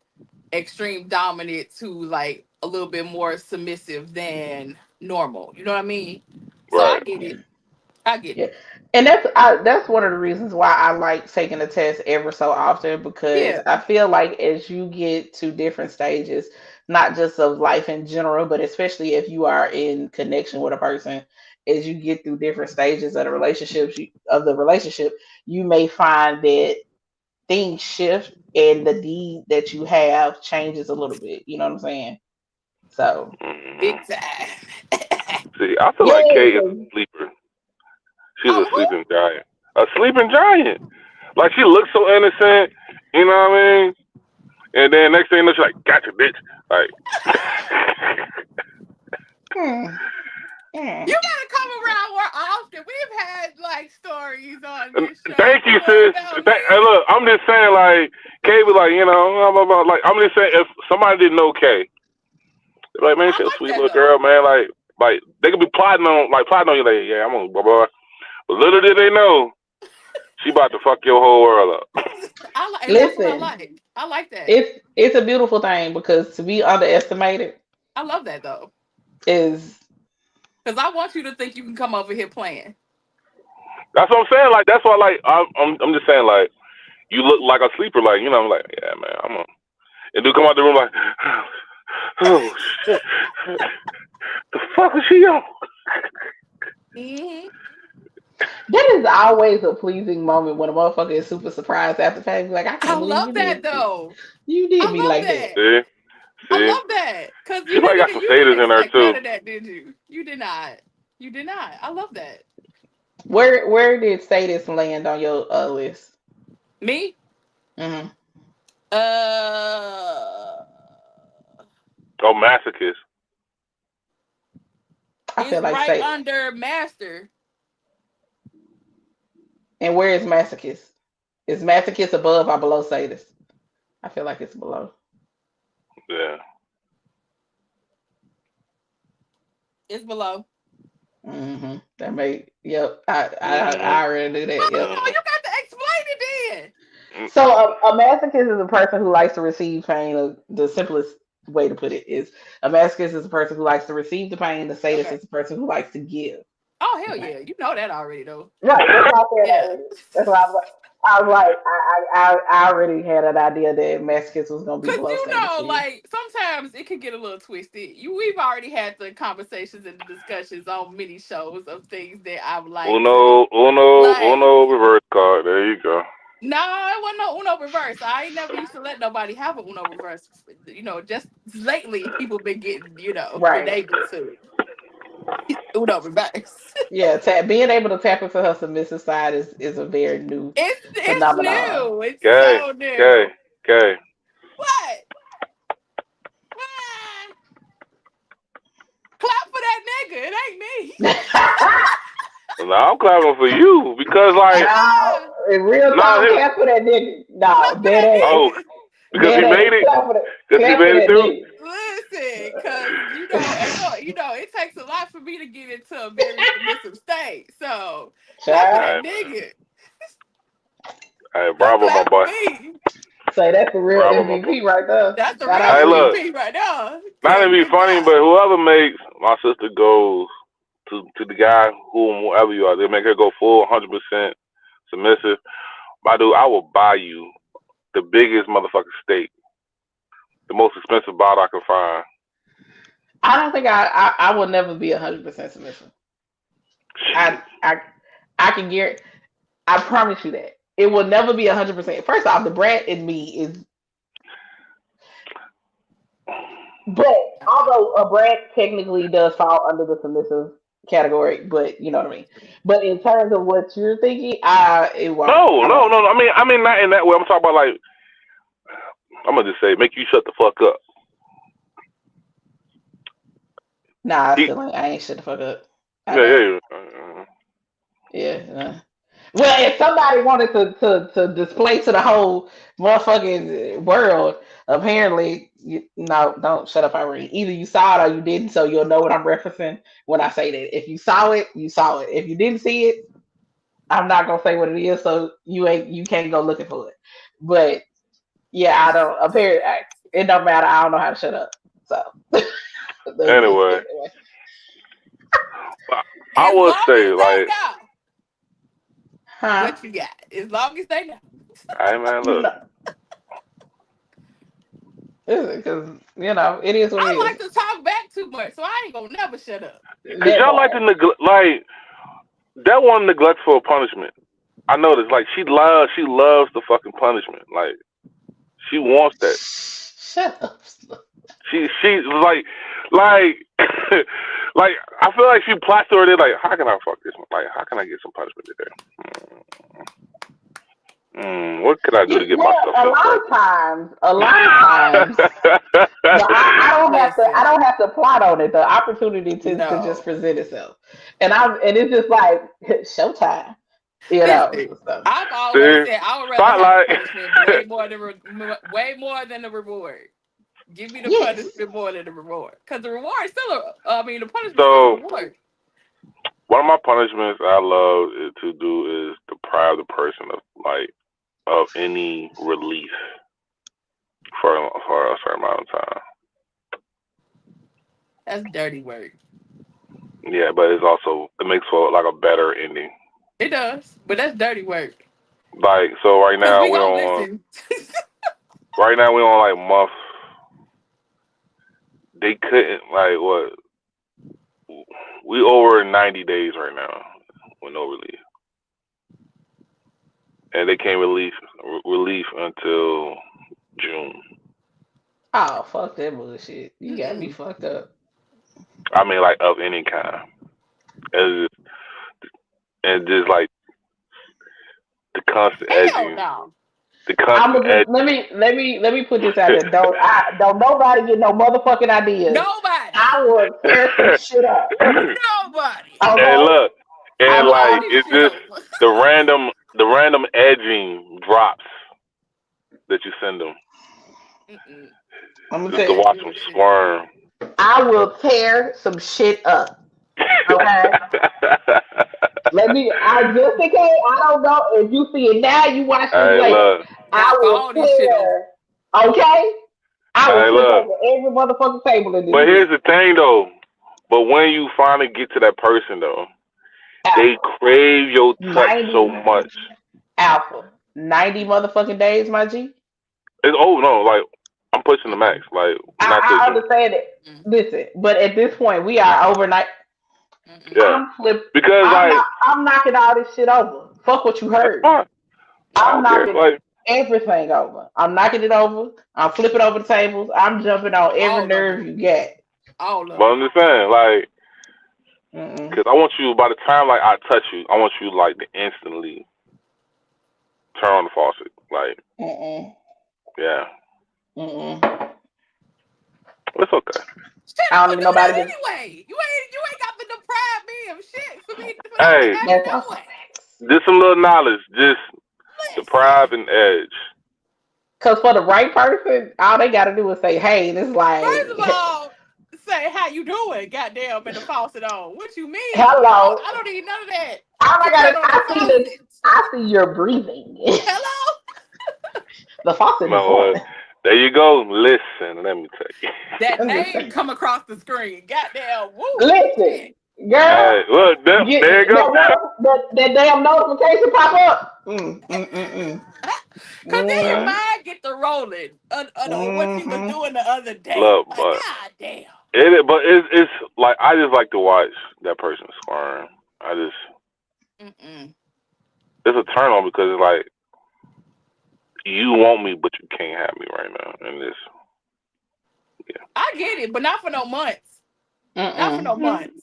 extreme dominant to like a little bit more submissive than normal. You know what I mean? So I Right. get it. I get Yeah, it. and that's one of the reasons why I like taking the test ever so often because Yeah. I feel like as you get to different stages, not just of life in general, but especially if you are in connection with a person, as you get through different stages of the relationship, you may find that things shift and the deed that you have changes a little bit. You know what I'm saying? So Big Hmm. time. See, I feel yeah, like Kay is a 'cause- sleeper. She's a Oh, sleeping giant. A sleeping giant. Like she looks so innocent. You know what I mean? And then next thing you know, she's like, "Gotcha, bitch." Like, hmm, hmm. you gotta come around more often. We've had like stories on this show. thank you, Come on sis. now, Hey, man. look, I'm just saying, like, Kay was like, blah, blah, blah. Like, I'm just saying, if somebody didn't know Kay, they'd be like, man, I she's a like sweet that little though. girl, man. Like they could be plotting on you, like, yeah, I'm gonna blah blah. But little did they know, she about to fuck your whole world up. I like, and that's what I Listen. like. I like that. It's a beautiful thing because to be underestimated I love that though, is because I want you to think you can come over here playing. That's what I'm saying. Like, that's why, like, I'm just saying, like, you look like a sleeper, like, I'm like, yeah, man, I'm a. And dude come out the room like, oh shit, the fuck is she on? Hmm. that is always a pleasing moment when a motherfucker is super surprised after paying. Like, I I can't believe love that though. you I did me love like that. that. See, I see, love that because she probably got some you didn't sadist in her expect none too. of that, did you? You did not. You did not. I love that. Where did Sadist land on your list? Me? Hmm. Uh, Oh, masochist. I it's feel like right say, under master. and where is Masochist? Is Masochist above or below Sadist? I feel like it's below. Yeah. It's below. That may, yep. Mhm. I already knew that. Oh Yep. no, Mhm. you got to explain it Mm. So a masochist is a person who likes to receive pain. The simplest way to put it is a masochist is a person who likes to receive the pain. The then. sadist Okay. is a person who likes to give. Oh hell yeah, you know that already though. Right, that's why I said Yeah, already. That's why I was like, I already had an idea that masochist was gonna be cause below you standard know, for you. like sometimes it could get a little twisted. We've already had the conversations and the discussions on many shows of things that I would like to like. Reverse card. There you go. No, it wasn't no Uno reverse. I ain't never used to let nobody have a Uno reverse. You know, just lately people been getting, been Right. able to Uno reverse. Yeah, being able to tap into her submissive side is a very new It's phenomenon. new. It's Okay, so okay, new. okay. What? Ah, clap for that nigga. It ain't me. Now I'm clapping for you because, like, No, Ah, in real nah, talk, clap for that nigga. clap No, for dead that ass. oh, nigga. because he Dead made ass. it, because he Clap for made it that through. nigga. Listen, cause it takes a lot for me to get into a very submissive state. So clap for that Child. Hey, nigga. hey, Don't bravo, my clap for boy. me. Say that's the real Bravo, my boy. MVP right there. That's the Shout out real Hey, to you. look, MVP right now. not to Cause be good funny, but job. whoever makes my sister goes to the guy, whoever you are, they make her go full 100% submissive. My dude, I will buy you the biggest motherfucking steak, the most expensive bottle I can find. I don't think I will never be 100% submissive. I Shit. I I can guarantee. I promise you that it will never be 100%. First off, the brat in me is, but although a brat technically does fall under the submissive category, but you know what I mean. But in terms of what you're thinking, it won't. No, I no, won't. no. I mean, not in that way. I'm talking about like, I'm gonna just say, make you shut the fuck up. Nah, He, I ain't shut the fuck up. I yeah, don't. yeah, yeah. Yeah. Well, if somebody wanted to display to the whole motherfucking world, apparently, no, don't shut up, Irene. Either you saw it or you didn't, so you'll know what I'm referencing when I say that. If you saw it, you saw it. If you didn't see it, I'm not gonna say what it is, so you can't go looking for it. But yeah, I don't. Apparently, it don't matter. I don't know how to shut up. So Anyway, anyway. I As would long say as they like, know Huh? what you got. As long as they know. hey man, look, No, because it is what it I is. like to talk back too much, so I ain't gonna never shut up. cause That y'all like part. to neglect, like that one neglectful punishment. I noticed, like she loves the fucking punishment. Like she wants that. Shut up. She's like like I feel like she plots already. Like, how can I fuck this? Like, how can I get some punishment today? What could I do to get Well, myself some a lot of times, I don't have to. I Listen, don't have to plot on it. The opportunity to just no. present itself, and it's just like showtime. Listen, So I've always See, said I would rather have the spotlight. punishment way more than the reward. Give me the yes, punishment more than the reward, because the reward is still the punishment is still a So reward. one of my punishments I love to do is deprive the person of any relief for a certain amount of time. That's dirty work. Yeah, but it makes for like a better ending. It does, but that's dirty work. Like, so Cause we gonna listen. right now we on like month. They couldn't like what we over 90 days right now with no relief, and they can't relief until June. oh fuck that bullshit. You got me Mm-mm. fucked up. I mean, like of any kind, and just like the constant Hell edging, no. the I'm constant gonna edge. just let me put this out there. Don't nobody get no motherfucking ideas. Nobody. I will tear some shit up. Nobody. And Okay. look, I and will. Blow like this it's shit just over. the random edging drops that you send them Mm-mm. I'm gonna just tell to you. Can't watch do them this shit. squirm. I will tear some shit up. Okay. Let me. I just in case. I don't know if you see it now. You watch this Hey, later. look. I Gotta will blow this shit over. tear. Okay. I will Hey, flip look. over every motherfucking table in this But here's bitch. the thing, though. But when you finally get to that person, though, They Alpha. crave your touch so 90 much. Alpha. 90 motherfucking days, my G. It's, oh no, like I'm pushing the max. Mm-mm. Like not to I understand it. Mm-mm. Listen, but at this point, we are overnight. Mm-mm. yeah, I'm flip. because like I'm knocking all this shit over. Fuck what you that's heard. fine. I I'm don't care. knocking Like everything over. I'm knocking it over. I'm flipping over the tables. I'm jumping on every All of nerve them. you got. All but of I'm them. just saying, like, Mm-mm. because I want you by the time like I touch you, I want you like to instantly turn on the faucet. Like, Mm-mm. yeah, Mm-mm. it's okay. Shit, I don't I'ma even do know about that it. anyway. You ain't got to deprive me of shit for that to Hey, happen That's also anyway. facts. just some little knowledge, just deprive Listen. and edge. Cause for the right person, all they gotta do is say, "Hey," and it's First of like, all, say how you doing, goddamn, and the faucet on. What you mean? "Hello." I don't need none of that. All I To gotta, turn on the faucet. I see your breathing. Hello? The faucet is No, on. there you go. Listen, let me tell you. That I'm just name saying. come across the screen. Goddamn, woo, Listen, shit. girl, Hey, look, there you go. that damn notification pop up. Cause then your Hey, Mm, mind get to rolling on what you was mm-hmm. doing the other day. look, Like, but god damn. it's like I just like to watch that person squirm. I just Mm-mm. it's a turn on because it's like you want me, but you can't have me right now. And this, yeah, I get it, but not for no months. Not for no Mm-mm. months.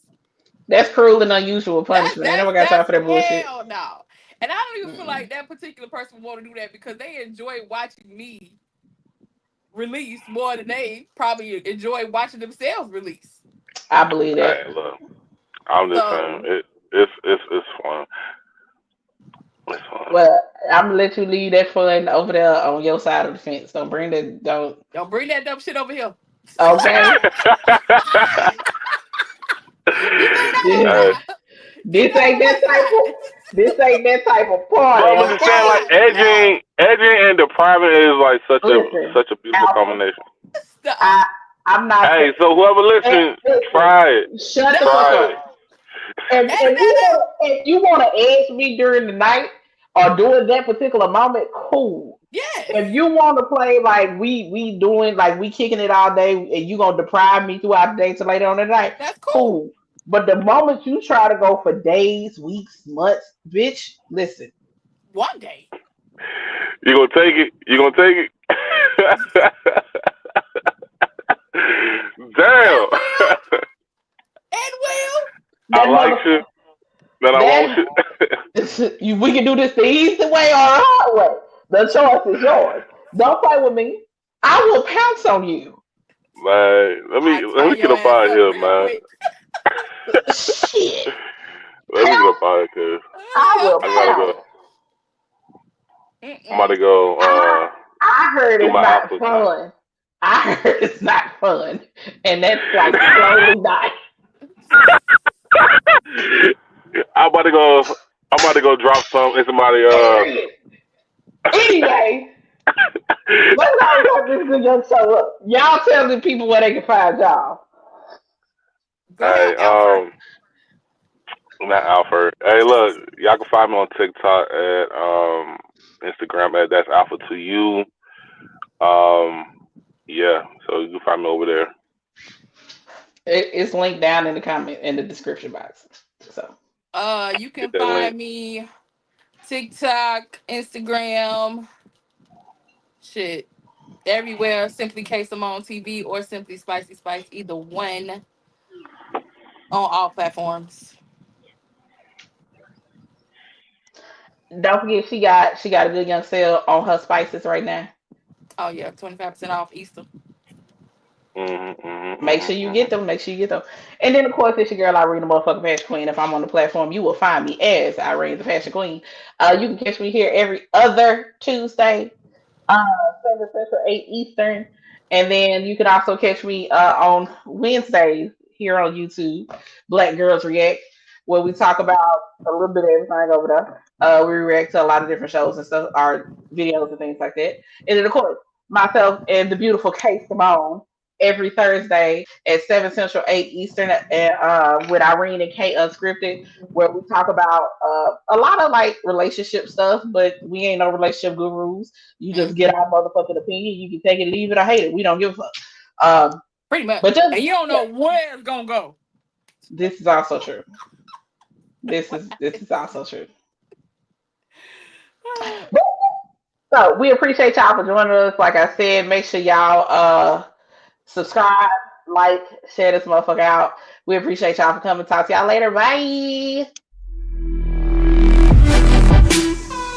That's cruel and unusual That's punishment. Ain't that's nobody got time that's for that bullshit. hell no. And I don't even feel Mm-mm. like that particular person would want to do that because they enjoy watching me release more than they probably enjoy watching themselves release. I believe that. hey, look, I'm just saying So it's fun. It's fun. Well, I'm gonna let you leave that fun over there on your side of the fence. Don't bring that. Don't. don't bring that dumb shit over here. Okay. You say that This, Hey, now. You this know ain't on that what type of. side. This ain't that type of but party. I'm just saying, like Okay. No. edging and depriving is like Listen, such a beautiful Alpha. combination. Stop. I I'm not. Hey, so whoever listens, Listen, try it, shut the fuck try No. up. it. Edit that out. If you want to edge me during the night or during that particular moment, cool. Yes. If you want to play like we doing like we kicking it all day and you gonna deprive me throughout the day till later on the night, That's cool. cool. But the moment you try to go for days, weeks, months, bitch, listen. One day. You gonna take it? You gonna take it? And Damn. will. And will. I That like mother you, then I want that you. we can do this the easy way or the hard way. The choice is yours. Don't play with me. I will pounce on you. Man, I let tie me get your up ass out of up here, real man. quick. Shit. Let me get up Pounce. out of here. I will I gotta Okay. go. pounce. I'm about to Mm-mm. go I I heard do it's my not alpha time. fun. I heard it's not fun. And that's like slowly dying. I'm about to go. I'm about to go drop some in somebody. Period. Anyway, let's go wrap this good young show up. Y'all tell the people where they can find y'all. Go ahead, Hey, Alfred. not Alfred. Hey, look, y'all can find me on TikTok at Instagram at that's Alpha to you. Yeah, so you can find me over there. It's linked down in the comment in the description box. So You can Get that link. find me TikTok, Instagram, shit, everywhere. Simply K Simone TV or Simply Spicy Spice, either one on all platforms. don't forget she got a good young sale on her spices right now. Oh yeah, 25% off Easter. Make sure you get them. Make sure you get them. And then, of course, it's your girl Irene, the motherfucking fashion queen. If I'm on the platform, you will find me as Irene, the fashion queen. You can catch me here every other Tuesday, 7 Central, 8 Eastern. And then you can also catch me on Wednesdays here on YouTube, Black Girls React, where we talk about a little bit of everything over there. We react to a lot of different shows and stuff, our videos and things like that. And then, of course, myself and the beautiful Kay Simone. every Thursday at 7 Central, 8 Eastern, with Irene and Kate Unscripted, where we talk about a lot of like relationship stuff, but we ain't no relationship gurus. You just get our motherfucking opinion. You can take it, leave it, or hate it. We don't give a fuck. Pretty much. But just And you don't yeah, know where it's gonna go. this is also true. This is also true. But, so we appreciate y'all for joining us. Like I said, make sure y'all subscribe, like, share this motherfucker out. We appreciate y'all for coming. Talk to y'all later. Bye.